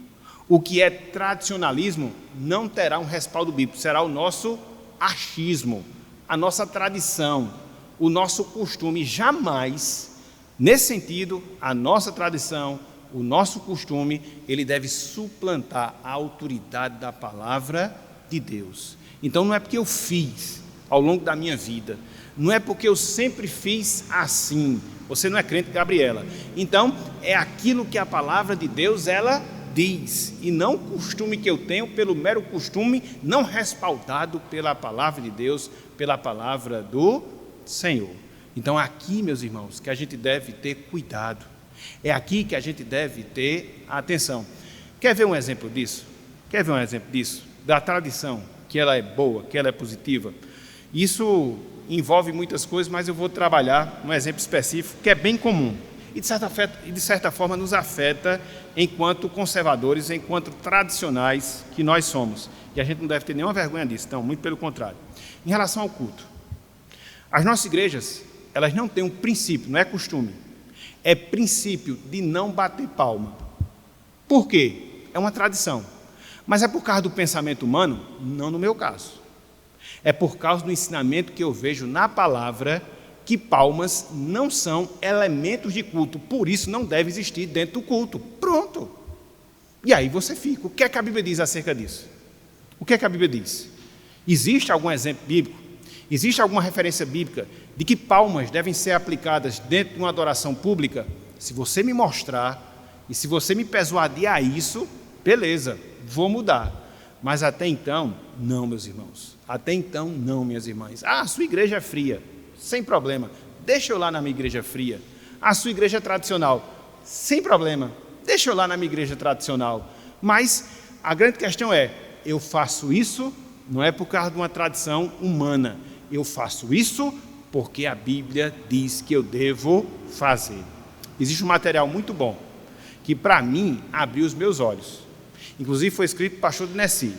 S1: O que é tradicionalismo não terá um respaldo bíblico, será o nosso achismo, a nossa tradição, o nosso costume. Jamais, nesse sentido, a nossa tradição, o nosso costume, ele deve suplantar a autoridade da palavra de Deus. Então não é porque eu fiz ao longo da minha vida, não é porque eu sempre fiz assim. Você não é crente, Gabriela. Então, é aquilo que a palavra de Deus, ela diz, e não o costume que eu tenho pelo mero costume, não respaldado pela palavra de Deus, pela palavra do Senhor. Então, aqui, meus irmãos, que a gente deve ter cuidado. É aqui que a gente deve ter atenção. Quer ver um exemplo disso? Quer ver um exemplo disso? Da tradição, que ela é boa, que ela é positiva. Isso envolve muitas coisas, mas eu vou trabalhar um exemplo específico que é bem comum e de certa forma nos afeta enquanto conservadores, enquanto tradicionais que nós somos. E a gente não deve ter nenhuma vergonha disso, então, muito pelo contrário. Em relação ao culto, as nossas igrejas, elas não têm um princípio, não é costume, é princípio de não bater palma. Por quê? É uma tradição. Mas é por causa do pensamento humano? Não no meu caso. É por causa do ensinamento que eu vejo na palavra que palmas não são elementos de culto, por isso não deve existir dentro do culto. Pronto. E aí você fica. O que é que a Bíblia diz acerca disso? O que é que a Bíblia diz? Existe algum exemplo bíblico? Existe alguma referência bíblica de que palmas devem ser aplicadas dentro de uma adoração pública? Se você me mostrar e se você me persuadir a isso, beleza, vou mudar. Mas até então, não, meus irmãos. Até então, não, minhas irmãs. A sua igreja é fria, sem problema. Deixa eu lá na minha igreja fria. A sua igreja é tradicional. sem problema, deixa eu lá na minha igreja tradicional. Mas a grande questão é, eu faço isso não é por causa de uma tradição humana, eu faço isso porque a Bíblia diz que eu devo fazer. Existe um material muito bom, que para mim abriu os meus olhos. Inclusive foi escrito pelo pastor de Nessi.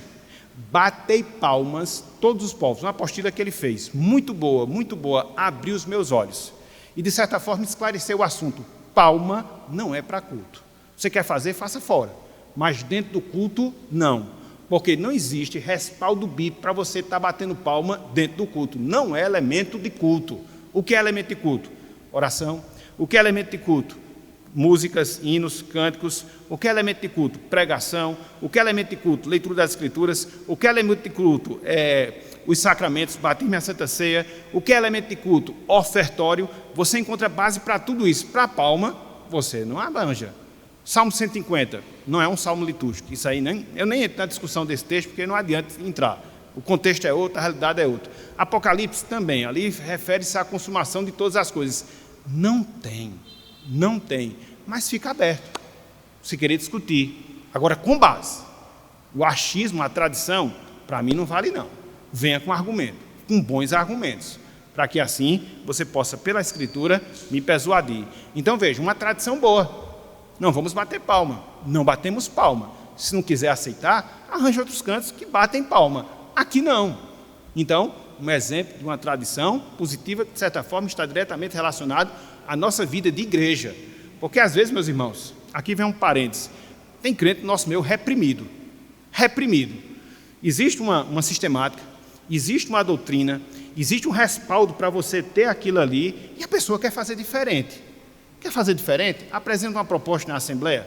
S1: Batei palmas todos os povos, uma apostila que ele fez, muito boa, abriu os meus olhos. E de certa forma esclareceu o assunto. Palma não é para culto. Você quer fazer, faça fora. Mas dentro do culto, não. Porque não existe respaldo bíblico para você estar batendo palma dentro do culto. Não é elemento de culto. O que é elemento de culto? Oração. O que é elemento de culto? Músicas, hinos, cânticos. O que é elemento de culto? Pregação. O que é elemento de culto? Leitura das Escrituras. O que é elemento de culto? Os sacramentos, batismo e a Santa Ceia. O que é elemento de culto? Ofertório. Você encontra base para tudo isso. Para a palma, você não abanja. Salmo 150 não é um salmo litúrgico. Isso aí, eu nem entro na discussão desse texto, porque não adianta entrar. O contexto é outro, a realidade é outra. Apocalipse também, ali refere-se à consumação de todas as coisas. Não tem, mas fica aberto, se querer discutir. Agora, com base. O achismo, a tradição, para mim não vale não. Venha com argumento, com bons argumentos, para que assim você possa, pela Escritura, me persuadir. Então veja, uma tradição boa. Não vamos bater palma, não batemos palma. Se não quiser aceitar, arranje outros cantos que batem palma. Aqui não. Então, um exemplo de uma tradição positiva, que de certa forma está diretamente relacionado à nossa vida de igreja. Porque às vezes, meus irmãos, aqui vem um parênteses, tem crente nosso meio reprimido. Existe uma sistemática, existe uma doutrina, existe um respaldo para você ter aquilo ali, e a pessoa quer fazer diferente. Quer fazer diferente? Apresenta uma proposta na Assembleia,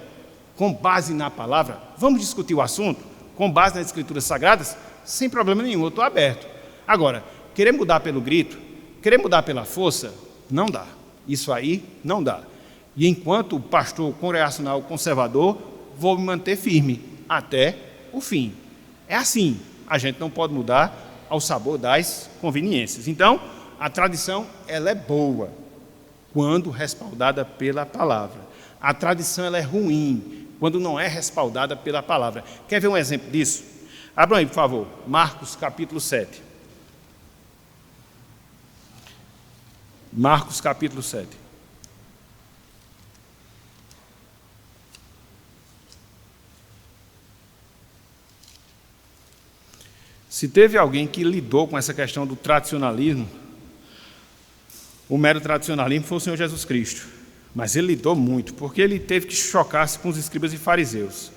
S1: com base na palavra. Vamos discutir o assunto, com base nas Escrituras Sagradas? Sem problema nenhum, eu estou aberto. Agora, querer mudar pelo grito, querer mudar pela força, não dá. Isso aí não dá. E enquanto pastor congregacional conservador, vou me manter firme até o fim. É assim, a gente não pode mudar ao sabor das conveniências. Então, a tradição, ela é boa, quando respaldada pela palavra. A tradição, ela é ruim, quando não é respaldada pela palavra. Quer ver um exemplo disso? Abram aí, por favor, Marcos capítulo 7. Marcos capítulo 7. Se teve alguém que lidou com essa questão do tradicionalismo, o mero tradicionalismo foi o Senhor Jesus Cristo. Mas ele lidou muito, porque ele teve que chocar-se com os escribas e fariseus.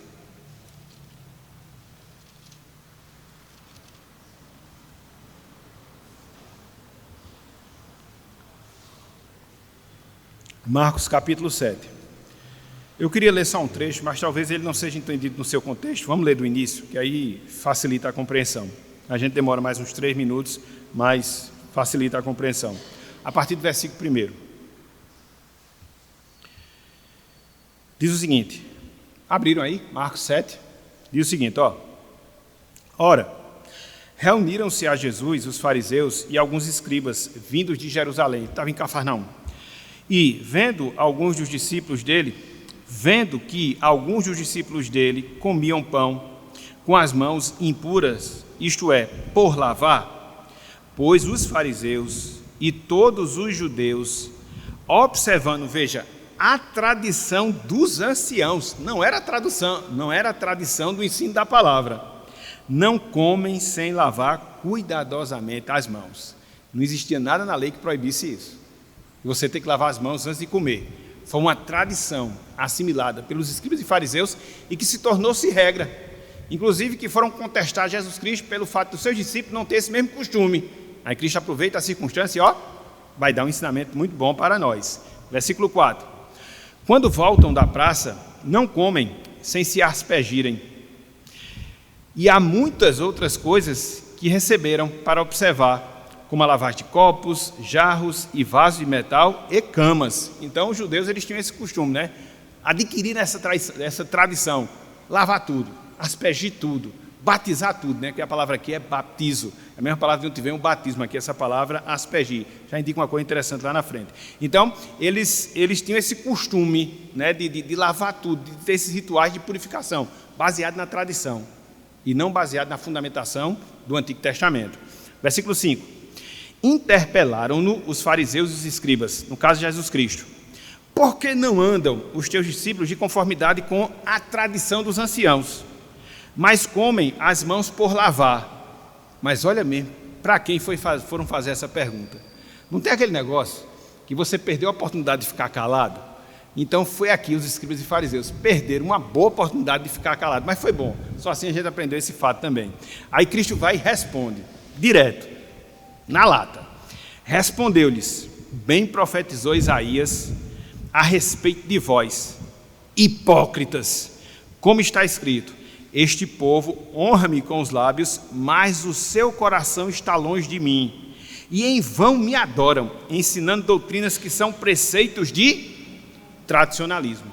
S1: Marcos capítulo 7. Eu queria ler só um trecho, mas talvez ele não seja entendido no seu contexto. Vamos ler do início, que aí facilita a compreensão. A gente demora mais uns 3 minutos, mas facilita a compreensão. A partir do versículo 1. Diz o seguinte, abriram aí, Marcos 7, diz o seguinte, Ora, reuniram-se a Jesus os fariseus e alguns escribas vindos de Jerusalém, estava em Cafarnaum, e vendo que alguns dos discípulos dele comiam pão com as mãos impuras, isto é, por lavar, pois os fariseus e todos os judeus, observando, veja, a tradição dos anciãos, não era a tradição do ensino da palavra, não comem sem lavar cuidadosamente as mãos. Não existia nada na lei que proibisse isso. Você tem que lavar as mãos antes de comer. Foi uma tradição assimilada pelos escribas e fariseus e que se tornou-se regra. Inclusive que foram contestar Jesus Cristo pelo fato dos seus discípulos não ter esse mesmo costume. Aí Cristo aproveita a circunstância e vai dar um ensinamento muito bom para nós. Versículo 4. Quando voltam da praça, não comem sem se aspergirem. E há muitas outras coisas que receberam para observar, como a lavagem de copos, jarros e vasos de metal e camas. Então os judeus eles tinham esse costume, né? Adquirir essa tradição, lavar tudo, aspergir tudo, batizar tudo, né? Que a palavra aqui é baptizo. É a mesma palavra de onde vem um batismo aqui, essa palavra aspergir. Já indica uma coisa interessante lá na frente. Então, eles tinham esse costume, né, de lavar tudo, de ter esses rituais de purificação, baseado na tradição e não baseado na fundamentação do Antigo Testamento. Versículo 5. Interpelaram-no os fariseus e os escribas, no caso de Jesus Cristo. Por que não andam os teus discípulos de conformidade com a tradição dos anciãos, mas comem as mãos por lavar? Mas olha mesmo, para quem foram fazer essa pergunta? Não tem aquele negócio que você perdeu a oportunidade de ficar calado? Então foi aqui os escribas e fariseus perderam uma boa oportunidade de ficar calado, mas foi bom, só assim a gente aprendeu esse fato também. Aí Cristo vai e responde, direto, na lata. Respondeu-lhes: bem profetizou Isaías a respeito de vós, hipócritas, como está escrito: este povo honra-me com os lábios, mas o seu coração está longe de mim, e em vão me adoram, ensinando doutrinas que são preceitos de tradicionalismo,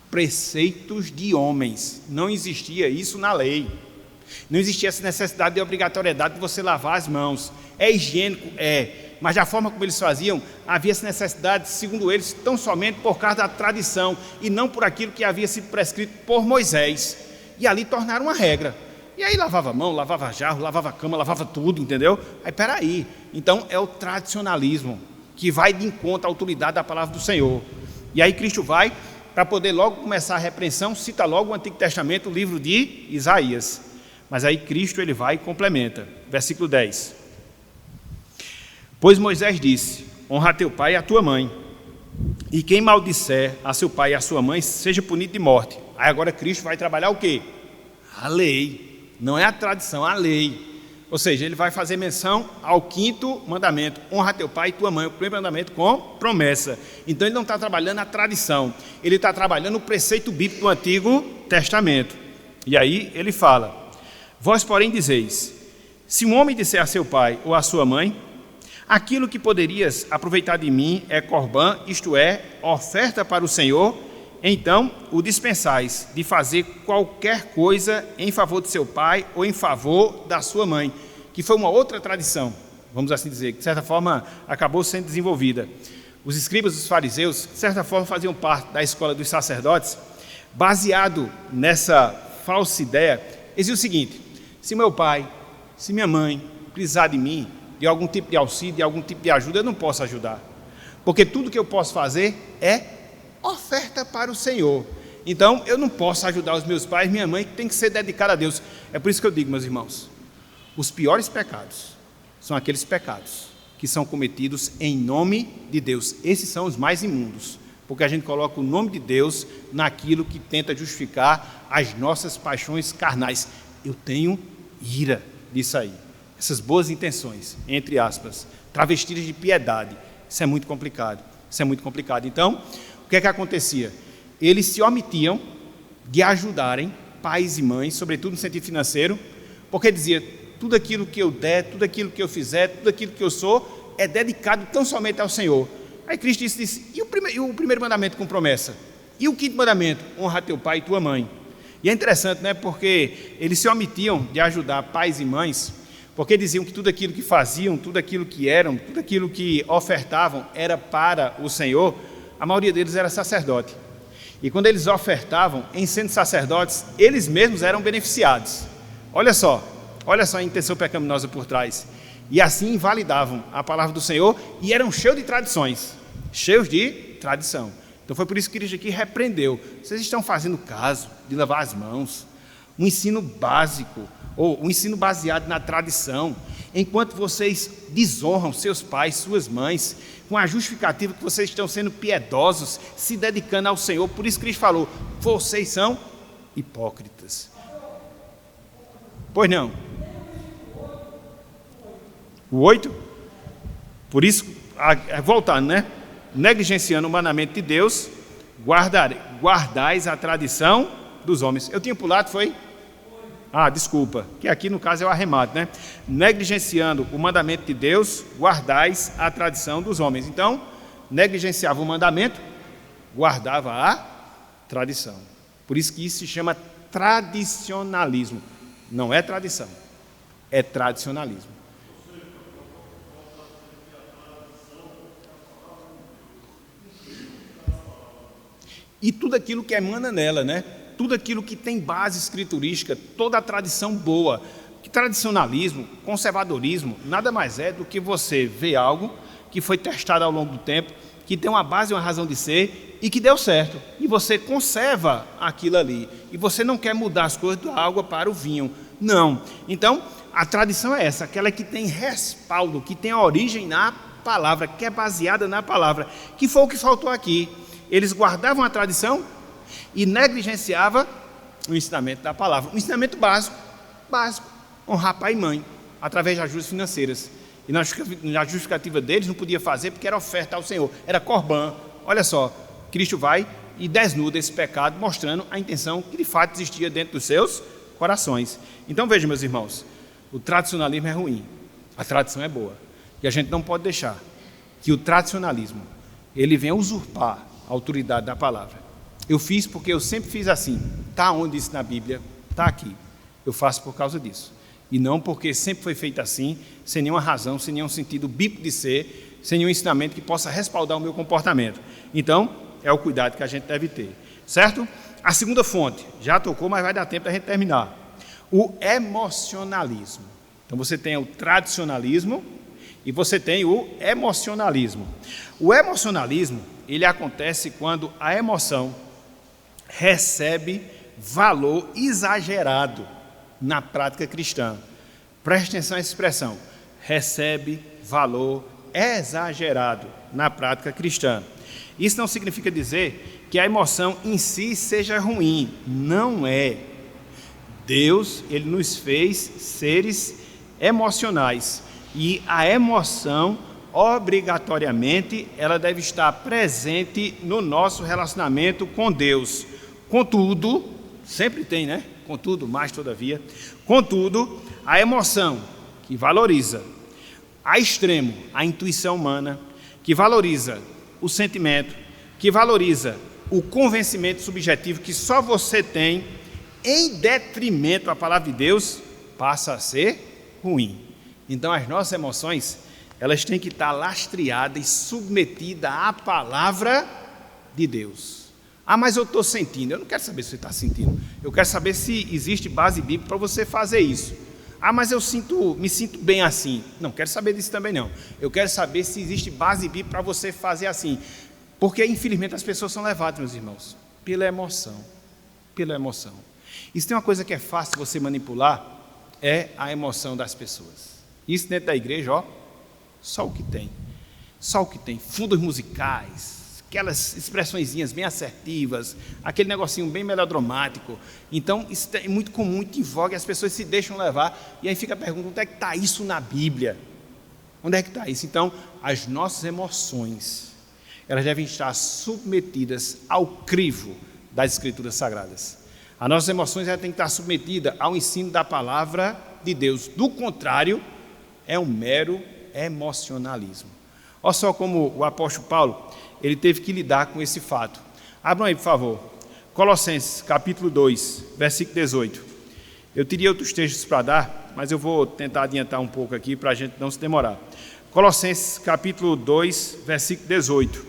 S1: preceitos de homens. Não existia isso na lei, não existia essa necessidade de obrigatoriedade de você lavar as mãos. É higiênico? É, mas da forma como eles faziam, havia essa necessidade, segundo eles, tão somente por causa da tradição e não por aquilo que havia sido prescrito por Moisés. E ali tornaram uma regra. E aí lavava a mão, lavava jarro, lavava a cama, lavava tudo, entendeu? Aí peraí, então é o tradicionalismo que vai de encontro à autoridade da palavra do Senhor. E aí Cristo vai, para poder logo começar a repreensão, cita logo o Antigo Testamento, o livro de Isaías. Mas aí Cristo ele vai e complementa, versículo 10. Pois Moisés disse: honra a teu pai e a tua mãe, e quem maldisser a seu pai e a sua mãe seja punido de morte. Aí agora Cristo vai trabalhar o quê? A lei, não é a tradição, a lei. Ou seja, ele vai fazer menção ao 5º mandamento: honra a teu pai e tua mãe, o primeiro mandamento com promessa. Então ele não está trabalhando a tradição, ele está trabalhando o preceito bíblico do Antigo Testamento. E aí ele fala: vós porém dizeis, se um homem disser a seu pai ou a sua mãe, aquilo que poderias aproveitar de mim é corbã, isto é, oferta para o Senhor, então o dispensais de fazer qualquer coisa em favor de seu pai ou em favor da sua mãe, que foi uma outra tradição, vamos assim dizer, que de certa forma acabou sendo desenvolvida. Os escribas dos fariseus, de certa forma, faziam parte da escola dos sacerdotes. Baseado nessa falsa ideia, dizia o seguinte: se meu pai, se minha mãe precisar de mim, de algum tipo de auxílio, de algum tipo de ajuda, eu não posso ajudar, porque tudo que eu posso fazer é oferta para o Senhor. Então eu não posso ajudar os meus pais, minha mãe, que tem que ser dedicada a Deus. É por isso que eu digo, meus irmãos, os piores pecados são aqueles pecados que são cometidos em nome de Deus. Esses são os mais imundos, porque a gente coloca o nome de Deus naquilo que tenta justificar as nossas paixões carnais. Eu tenho ira disso aí, essas boas intenções, entre aspas, travestidas de piedade. Isso é muito complicado, isso é muito complicado. Então, o que é que acontecia? Eles se omitiam de ajudarem pais e mães, sobretudo no sentido financeiro, porque dizia: tudo aquilo que eu der, tudo aquilo que eu fizer, tudo aquilo que eu sou, é dedicado tão somente ao Senhor. Aí Cristo disse: e o primeiro mandamento com promessa? E o 5º mandamento? Honra teu pai e tua mãe. E é interessante, né? Porque eles se omitiam de ajudar pais e mães, porque diziam que tudo aquilo que faziam, tudo aquilo que eram, tudo aquilo que ofertavam era para o Senhor. A maioria deles era sacerdote. E quando eles ofertavam, em sendo sacerdotes, eles mesmos eram beneficiados. Olha só a intenção pecaminosa por trás. E assim invalidavam a palavra do Senhor e eram cheios de tradições, cheios de tradição. Então foi por isso que Cristo aqui repreendeu. Vocês estão fazendo caso de lavar as mãos, um ensino básico, ou um ensino baseado na tradição, enquanto vocês desonram seus pais, suas mães, com a justificativa que vocês estão sendo piedosos, se dedicando ao Senhor. Por isso Cristo falou: vocês são hipócritas. Pois não. O 8, por isso, voltando, né? Negligenciando o mandamento de Deus, guardais a tradição dos homens. Eu tinha pulado, foi? Desculpa, que aqui no caso é o arremate, né? Negligenciando o mandamento de Deus, guardais a tradição dos homens. Então, negligenciava o mandamento, guardava a tradição. Por isso que isso se chama tradicionalismo. Não é tradição, é tradicionalismo. E tudo aquilo que emana nela, né? Tudo aquilo que tem base escriturística, toda a tradição boa. Que tradicionalismo, conservadorismo, nada mais é do que você ver algo que foi testado ao longo do tempo, que tem uma base e uma razão de ser e que deu certo. E você conserva aquilo ali. E você não quer mudar as coisas da água para o vinho. Não. Então, a tradição é essa, aquela que tem respaldo, que tem origem na palavra, que é baseada na palavra, que foi o que faltou aqui. Eles guardavam a tradição e negligenciavam o ensinamento da palavra. Um ensinamento básico, honrar pai e mãe, através de ajudas financeiras. E na justificativa deles não podia fazer porque era oferta ao Senhor, era corbã. Olha só, Cristo vai e desnuda esse pecado, mostrando a intenção que de fato existia dentro dos seus corações. Então vejam, meus irmãos, o tradicionalismo é ruim, a tradição é boa. E a gente não pode deixar que o tradicionalismo ele venha usurpar a autoridade da palavra. Eu fiz porque eu sempre fiz assim. Está onde isso na Bíblia? Está aqui. Eu faço por causa disso. E não porque sempre foi feito assim, sem nenhuma razão, sem nenhum sentido bíblico de ser, sem nenhum ensinamento que possa respaldar o meu comportamento. Então, é o cuidado que a gente deve ter. Certo? A segunda fonte, já tocou, mas vai dar tempo da gente terminar. O emocionalismo. Então, você tem o tradicionalismo e você tem o emocionalismo. O emocionalismo, ele acontece quando a emoção recebe valor exagerado na prática cristã. Preste atenção a essa expressão. Recebe valor exagerado na prática cristã. Isso não significa dizer que a emoção em si seja ruim. Não é. Deus, ele nos fez seres emocionais. E a emoção, obrigatoriamente, ela deve estar presente no nosso relacionamento com Deus. Contudo, sempre tem, né? Contudo, mais todavia. Contudo, a emoção que valoriza a extremo a intuição humana, que valoriza o sentimento, que valoriza o convencimento subjetivo que só você tem, em detrimento à palavra de Deus, passa a ser ruim. Então, as nossas emoções, elas têm que estar lastreadas e submetidas à palavra de Deus. Ah, mas eu estou sentindo. Eu não quero saber se você está sentindo. Eu quero saber se existe base bíblica para você fazer isso. Ah, mas eu me sinto bem assim. Não quero saber disso também não. Eu quero saber se existe base bíblica para você fazer assim. Porque, infelizmente, as pessoas são levadas, meus irmãos, pela emoção. Pela emoção. E se tem uma coisa que é fácil você manipular, é a emoção das pessoas. Isso dentro da igreja, ó, só o que tem. Só o que tem. Fundos musicais, aquelas expressõezinhas bem assertivas, aquele negocinho bem melodramático. Então, isso é muito comum, muito em voga, e as pessoas se deixam levar, e aí fica a pergunta, onde é que está isso na Bíblia? Onde é que está isso? Então, as nossas emoções, elas devem estar submetidas ao crivo das Escrituras Sagradas. As nossas emoções têm que estar submetidas ao ensino da palavra de Deus. Do contrário, é um mero emocionalismo. Olha só como o apóstolo Paulo, ele teve que lidar com esse fato. Abram aí, por favor. Colossenses, capítulo 2, versículo 18. Eu teria outros textos para dar, mas eu vou tentar adiantar um pouco aqui para a gente não se demorar. Colossenses, capítulo 2, versículo 18.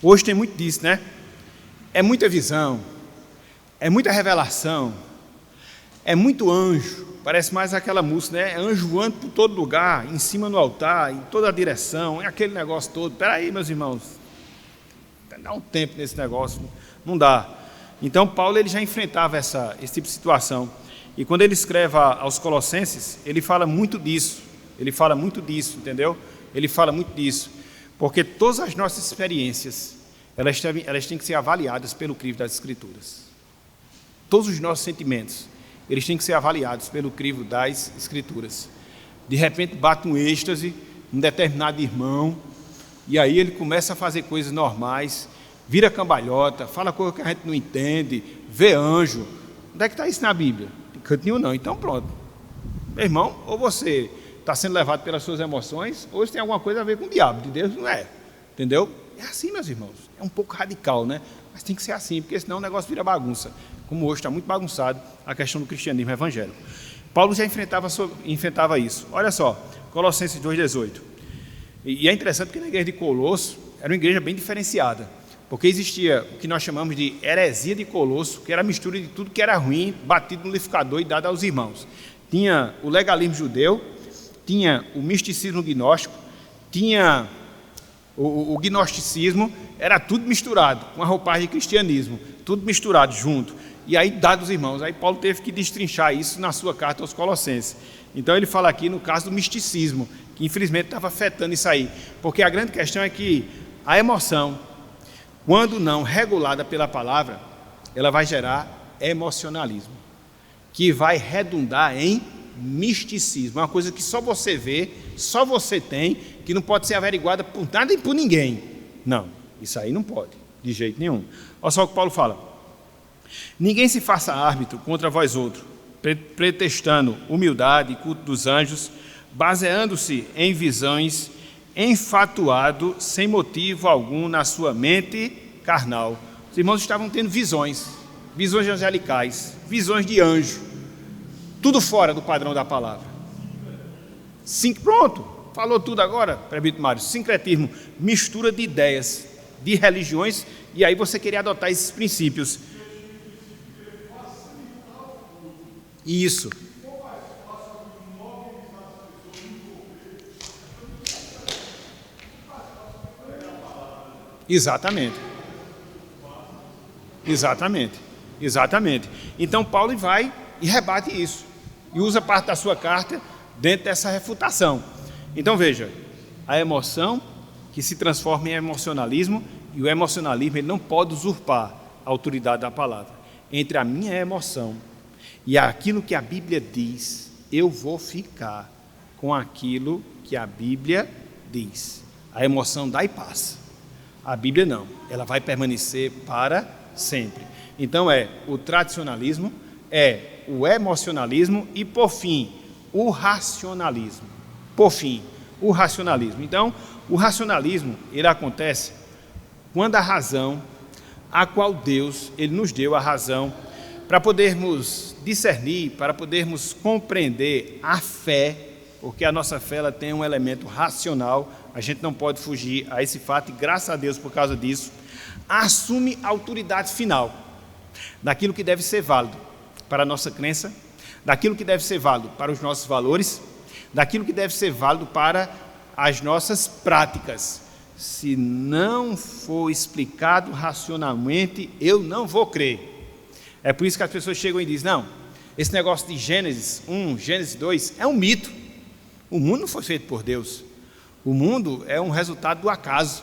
S1: Hoje tem muito disso, né? É muita visão, é muita revelação, é muito anjo. Parece mais aquela música, né? Anjo voando por todo lugar, em cima no altar, em toda a direção, é aquele negócio todo. Espera aí, meus irmãos, dá um tempo nesse negócio, não dá. Então, Paulo ele já enfrentava esse tipo de situação. E quando ele escreve aos Colossenses, ele fala muito disso. Entendeu? Ele fala muito disso. Porque todas as nossas experiências, elas têm que ser avaliadas pelo crivo das Escrituras. Todos os nossos sentimentos, eles têm que ser avaliados pelo crivo das Escrituras. De repente bate um êxtase, um determinado irmão, e aí ele começa a fazer coisas normais, vira cambalhota, fala coisa que a gente não entende, vê anjo. Onde é que está isso na Bíblia? Em canto nenhum não. Então pronto. Meu irmão, ou você está sendo levado pelas suas emoções, ou isso tem alguma coisa a ver com o diabo. De Deus não é. Entendeu? É assim, meus irmãos. É um pouco radical, né? Mas tem que ser assim, porque senão o negócio vira bagunça. Como hoje está muito bagunçado a questão do cristianismo evangélico. Paulo já enfrentava isso. Olha só, Colossenses 2,18. E é interessante porque na igreja de Colosso era uma igreja bem diferenciada, porque existia o que nós chamamos de heresia de Colosso, que era a mistura de tudo que era ruim, batido no liquidificador e dado aos irmãos. Tinha o legalismo judeu, tinha o misticismo gnóstico, tinha o gnosticismo, era tudo misturado, com a roupagem de cristianismo, tudo misturado junto. E aí, dado aos irmãos, aí Paulo teve que destrinchar isso na sua carta aos Colossenses. Então ele fala aqui no caso do misticismo, que infelizmente estava afetando isso aí, porque a grande questão é que a emoção, quando não regulada pela palavra, ela vai gerar emocionalismo, que vai redundar em misticismo, é uma coisa que só você vê, só você tem, que não pode ser averiguada por nada e por ninguém. Não, isso aí não pode, de jeito nenhum. Olha só o que Paulo fala: ninguém se faça árbitro contra vós outros, pretextando humildade e culto dos anjos, baseando-se em visões, enfatuado sem motivo algum na sua mente carnal. Os irmãos estavam tendo visões angelicais, visões de anjo, tudo fora do padrão da palavra. Pronto, falou tudo agora, presbítero Mário. Sincretismo, mistura de ideias, de religiões, e aí você queria adotar esses princípios. Isso. Exatamente. Então Paulo vai e rebate isso, e usa parte da sua carta dentro dessa refutação. Então veja, a emoção que se transforma em emocionalismo, e o emocionalismo ele não pode usurpar a autoridade da palavra. Entre a minha emoção e aquilo que a Bíblia diz, eu vou ficar com aquilo que a Bíblia diz. A emoção dá e passa. A Bíblia não, ela vai permanecer para sempre. Então é o tradicionalismo, é o emocionalismo e, por fim, o racionalismo. Então, o racionalismo, ele acontece quando a razão, a qual Deus, ele nos deu a razão, para podermos discernir, para podermos compreender a fé, porque a nossa fé ela tem um elemento racional, a gente não pode fugir a esse fato, e graças a Deus por causa disso, assume a autoridade final daquilo que deve ser válido para a nossa crença, daquilo que deve ser válido para os nossos valores, daquilo que deve ser válido para as nossas práticas. Se não for explicado racionalmente, eu não vou crer. É por isso que as pessoas chegam e dizem: não, esse negócio de Gênesis 1, Gênesis 2 é um mito. O mundo não foi feito por Deus. O mundo é um resultado do acaso,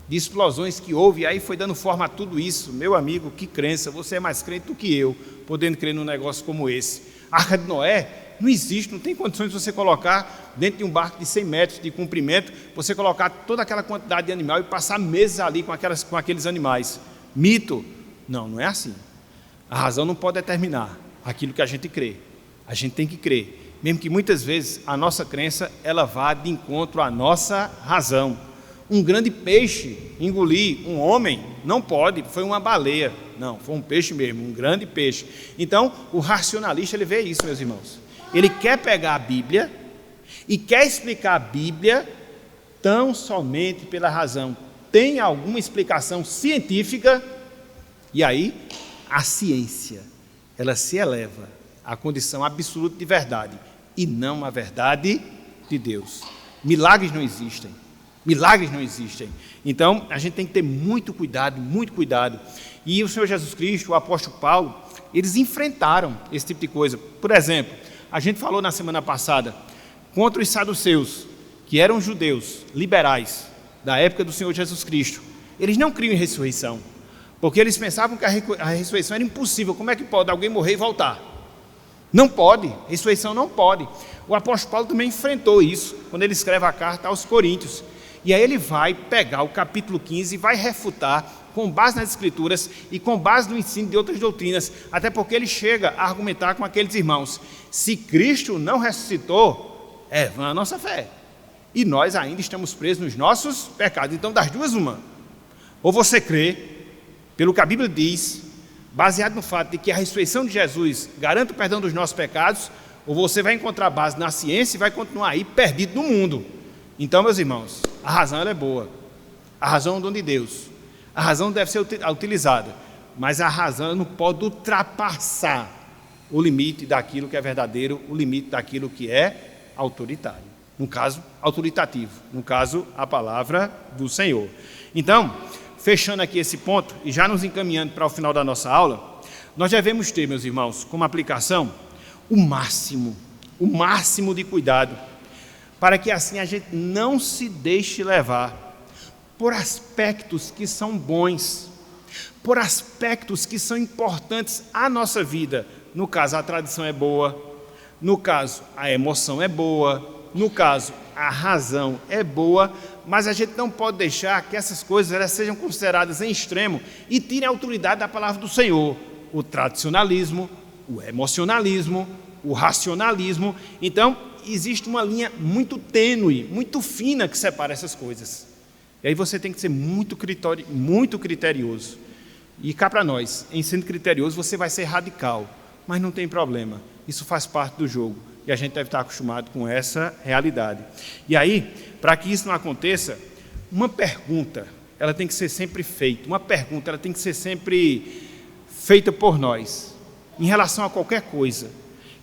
S1: de explosões que houve, e aí foi dando forma a tudo isso. Meu amigo, que crença, você é mais crente do que eu, podendo crer num negócio como esse. A Arca de Noé não existe, não tem condições de você colocar dentro de um barco de 100 metros de comprimento, você colocar toda aquela quantidade de animal e passar meses ali com aqueles animais. Mito? Não, não é assim. A razão não pode determinar aquilo que a gente crê. A gente tem que crer, mesmo que muitas vezes a nossa crença ela vá de encontro à nossa razão. Um grande peixe engolir um homem não pode, foi uma baleia. Não, foi um peixe mesmo, um grande peixe. Então, o racionalista ele vê isso, meus irmãos. Ele quer pegar a Bíblia e quer explicar a Bíblia tão somente pela razão. Tem alguma explicação científica, e aí a ciência, ela se eleva à condição absoluta de verdade, e não a verdade de Deus. Milagres não existem. Então, a gente tem que ter muito cuidado. E o Senhor Jesus Cristo, o apóstolo Paulo, eles enfrentaram esse tipo de coisa. Por exemplo, a gente falou na semana passada contra os saduceus, que eram judeus liberais da época do Senhor Jesus Cristo. Eles não criam em ressurreição, porque eles pensavam que a ressurreição era impossível. Como é que pode alguém morrer e voltar? Não pode, ressurreição não pode. O apóstolo Paulo também enfrentou isso, quando ele escreve a carta aos Coríntios. E aí ele vai pegar o capítulo 15 e vai refutar, com base nas Escrituras e com base no ensino de outras doutrinas, até porque ele chega a argumentar com aqueles irmãos: se Cristo não ressuscitou, é vã a nossa fé, e nós ainda estamos presos nos nossos pecados. Então, das duas, uma: Ou você crê, pelo que a Bíblia diz, baseado no fato de que a ressurreição de Jesus garante o perdão dos nossos pecados, ou você vai encontrar base na ciência e vai continuar aí perdido no mundo. Então, meus irmãos, a razão ela é boa. A razão é um dom de Deus. A razão deve ser utilizada, mas a razão ela não pode ultrapassar o limite daquilo que é verdadeiro, o limite daquilo que é autoritário. No caso, autoritativo. No caso, a palavra do Senhor. Então, fechando aqui esse ponto e já nos encaminhando para o final da nossa aula, nós devemos ter, meus irmãos, como aplicação, o máximo de cuidado, para que assim a gente não se deixe levar por aspectos que são bons, por aspectos que são importantes à nossa vida. No caso, a tradição é boa, no caso, a emoção é boa, no caso, a razão é boa, mas a gente não pode deixar que essas coisas elas sejam consideradas em extremo e tirem a autoridade da palavra do Senhor. O tradicionalismo, o emocionalismo, o racionalismo. Então, existe uma linha muito tênue, muito fina que separa essas coisas. E aí você tem que ser muito criterioso. E cá para nós, em sendo criterioso, você vai ser radical, mas não tem problema. Isso faz parte do jogo. E a gente deve estar acostumado com essa realidade. E aí, para que isso não aconteça, uma pergunta, ela tem que ser sempre feita. Uma pergunta, ela tem que ser sempre feita por nós, em relação a qualquer coisa,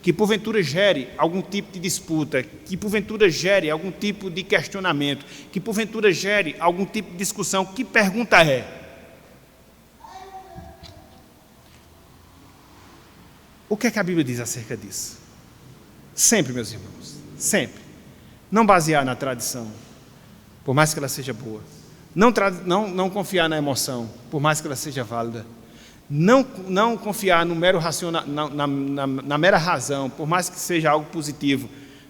S1: que porventura gere algum tipo de disputa, que porventura gere algum tipo de questionamento, que porventura gere algum tipo de discussão. Que pergunta é? O que é que a Bíblia diz acerca disso? Sempre, meus irmãos, sempre. Não basear na tradição, por mais que ela seja boa. Não confiar na emoção, por mais que ela seja válida. Não confiar no mero na mera razão, por mais que seja algo positivo.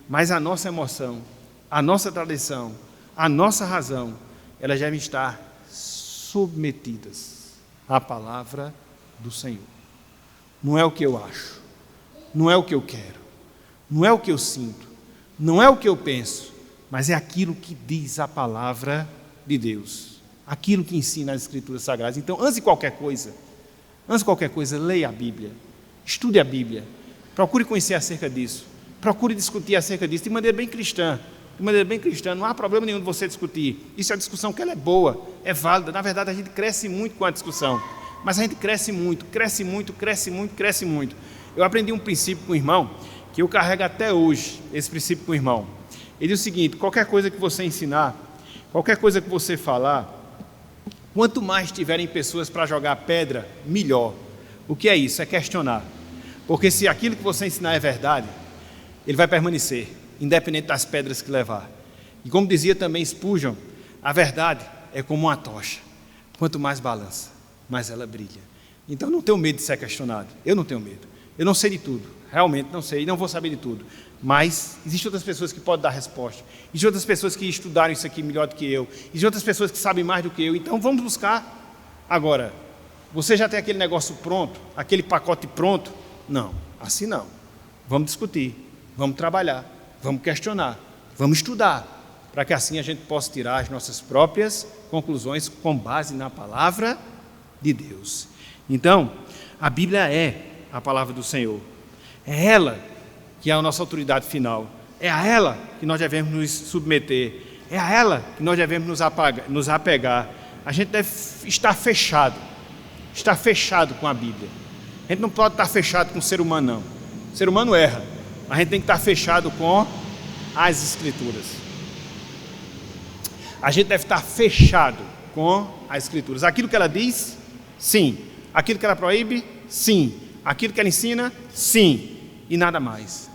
S1: Mas a nossa emoção, a nossa tradição, a nossa razão, elas devem estar submetidas à palavra do Senhor. Não é o que eu acho, não é o que eu quero, não é o que eu sinto, não é o que eu penso, mas é aquilo que diz a palavra de Deus, aquilo que ensina as Escrituras Sagradas. Então, antes de qualquer coisa, leia a Bíblia, estude a Bíblia, procure conhecer acerca disso, procure discutir acerca disso de maneira bem cristã. Não há problema nenhum de você discutir. Isso é uma discussão que ela é boa, é válida. Na verdade, a gente cresce muito com a discussão, mas a gente cresce muito. Eu aprendi um princípio com o irmão, que eu carrego até hoje, esse princípio com o irmão. Ele diz o seguinte: qualquer coisa que você ensinar, qualquer coisa que você falar, quanto mais tiverem pessoas para jogar pedra, melhor. O que é isso? É questionar. Porque se aquilo que você ensinar é verdade, ele vai permanecer, independente das pedras que levar. E como dizia também Spurgeon, a verdade é como uma tocha. Quanto mais balança, mais ela brilha. Então não tenho medo de ser questionado. Eu não tenho medo. Eu não sei de tudo. Realmente não sei. E não vou saber de tudo. Mas existem outras pessoas que podem dar resposta. Existem outras pessoas que estudaram isso aqui melhor do que eu. Existem outras pessoas que sabem mais do que eu. Então vamos buscar. Agora, você já tem aquele negócio pronto? Aquele pacote pronto? Não, assim não. Vamos discutir, vamos trabalhar, vamos questionar, vamos estudar, para que assim a gente possa tirar as nossas próprias conclusões com base na palavra de Deus. Então, a Bíblia é a palavra do Senhor. É ela que é a nossa autoridade final. É a ela que nós devemos nos submeter. É a ela que nós devemos nos apegar. A gente deve estar fechado com a Bíblia. A gente não pode estar fechado com o ser humano, não. O ser humano erra. A gente tem que estar fechado com as Escrituras. A gente deve estar fechado com as Escrituras. Aquilo que ela diz, sim. Aquilo que ela proíbe, sim. Aquilo que ela ensina, sim. E nada mais.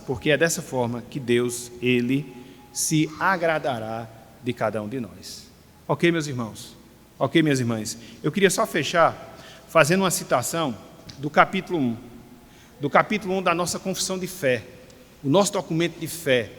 S1: Porque é dessa forma que Deus, Ele se agradará de cada um de nós. Ok, meus irmãos? Ok, minhas irmãs? Eu queria só fechar fazendo uma citação do capítulo 1. Do capítulo 1 da nossa confissão de fé. O nosso documento de fé,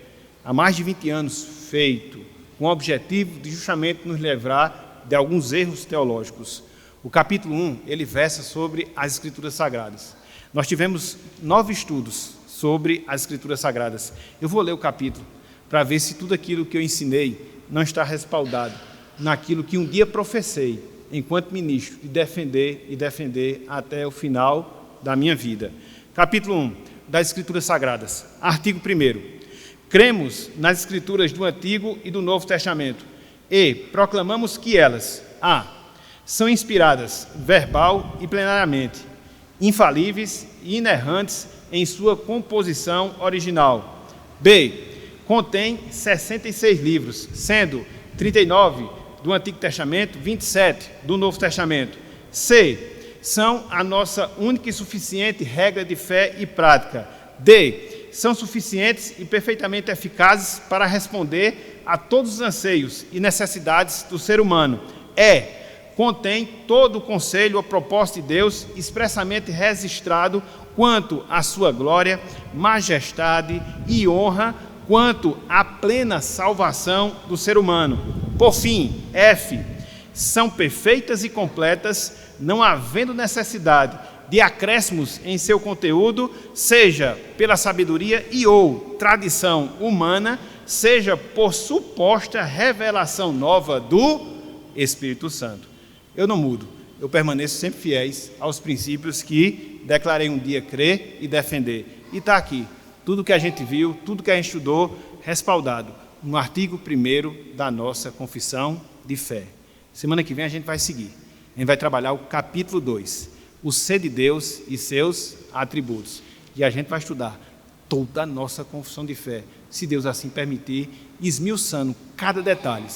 S1: há mais de 20 anos feito, com o objetivo de justamente nos livrar de alguns erros teológicos. O capítulo 1, ele versa sobre as Escrituras Sagradas. Nós tivemos 9 estudos sobre as Escrituras Sagradas. Eu vou ler o capítulo para ver se tudo aquilo que eu ensinei não está respaldado naquilo que um dia professei, enquanto ministro, e defender até o final da minha vida. Capítulo 1 das Escrituras Sagradas, artigo 1º. Cremos nas Escrituras do Antigo e do Novo Testamento e proclamamos que elas: a. São inspiradas verbal e plenariamente, infalíveis e inerrantes em sua composição original. B. Contém 66 livros, sendo 39 do Antigo Testamento, 27 do Novo Testamento. C. São a nossa única e suficiente regra de fé e prática. D. São suficientes e perfeitamente eficazes para responder a todos os anseios e necessidades do ser humano. E. Contém todo o conselho ou propósito de Deus expressamente registrado quanto à sua glória, majestade e honra, quanto à plena salvação do ser humano. Por fim, F. São perfeitas e completas, não havendo necessidade de acréscimos em seu conteúdo, seja pela sabedoria e ou tradição humana, seja por suposta revelação nova do Espírito Santo. Eu não mudo, eu permaneço sempre fiéis aos princípios que declarei um dia crer e defender. E está aqui, tudo que a gente viu, tudo que a gente estudou, respaldado no artigo 1º da nossa confissão de fé. Semana que vem a gente vai seguir. A gente vai trabalhar o capítulo 2, o ser de Deus e seus atributos. E a gente vai estudar toda a nossa confissão de fé, se Deus assim permitir, esmiuçando cada detalhe,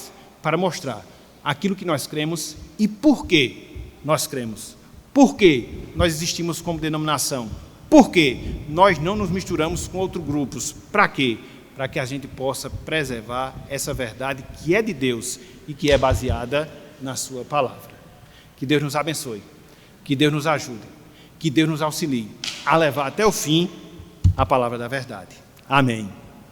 S1: para mostrar aquilo que nós cremos e por que nós cremos. Por que nós existimos como denominação? Por que nós não nos misturamos com outros grupos? Para quê? Para que a gente possa preservar essa verdade que é de Deus e que é baseada na sua palavra. Que Deus nos abençoe, que Deus nos ajude, que Deus nos auxilie a levar até o fim a palavra da verdade. Amém.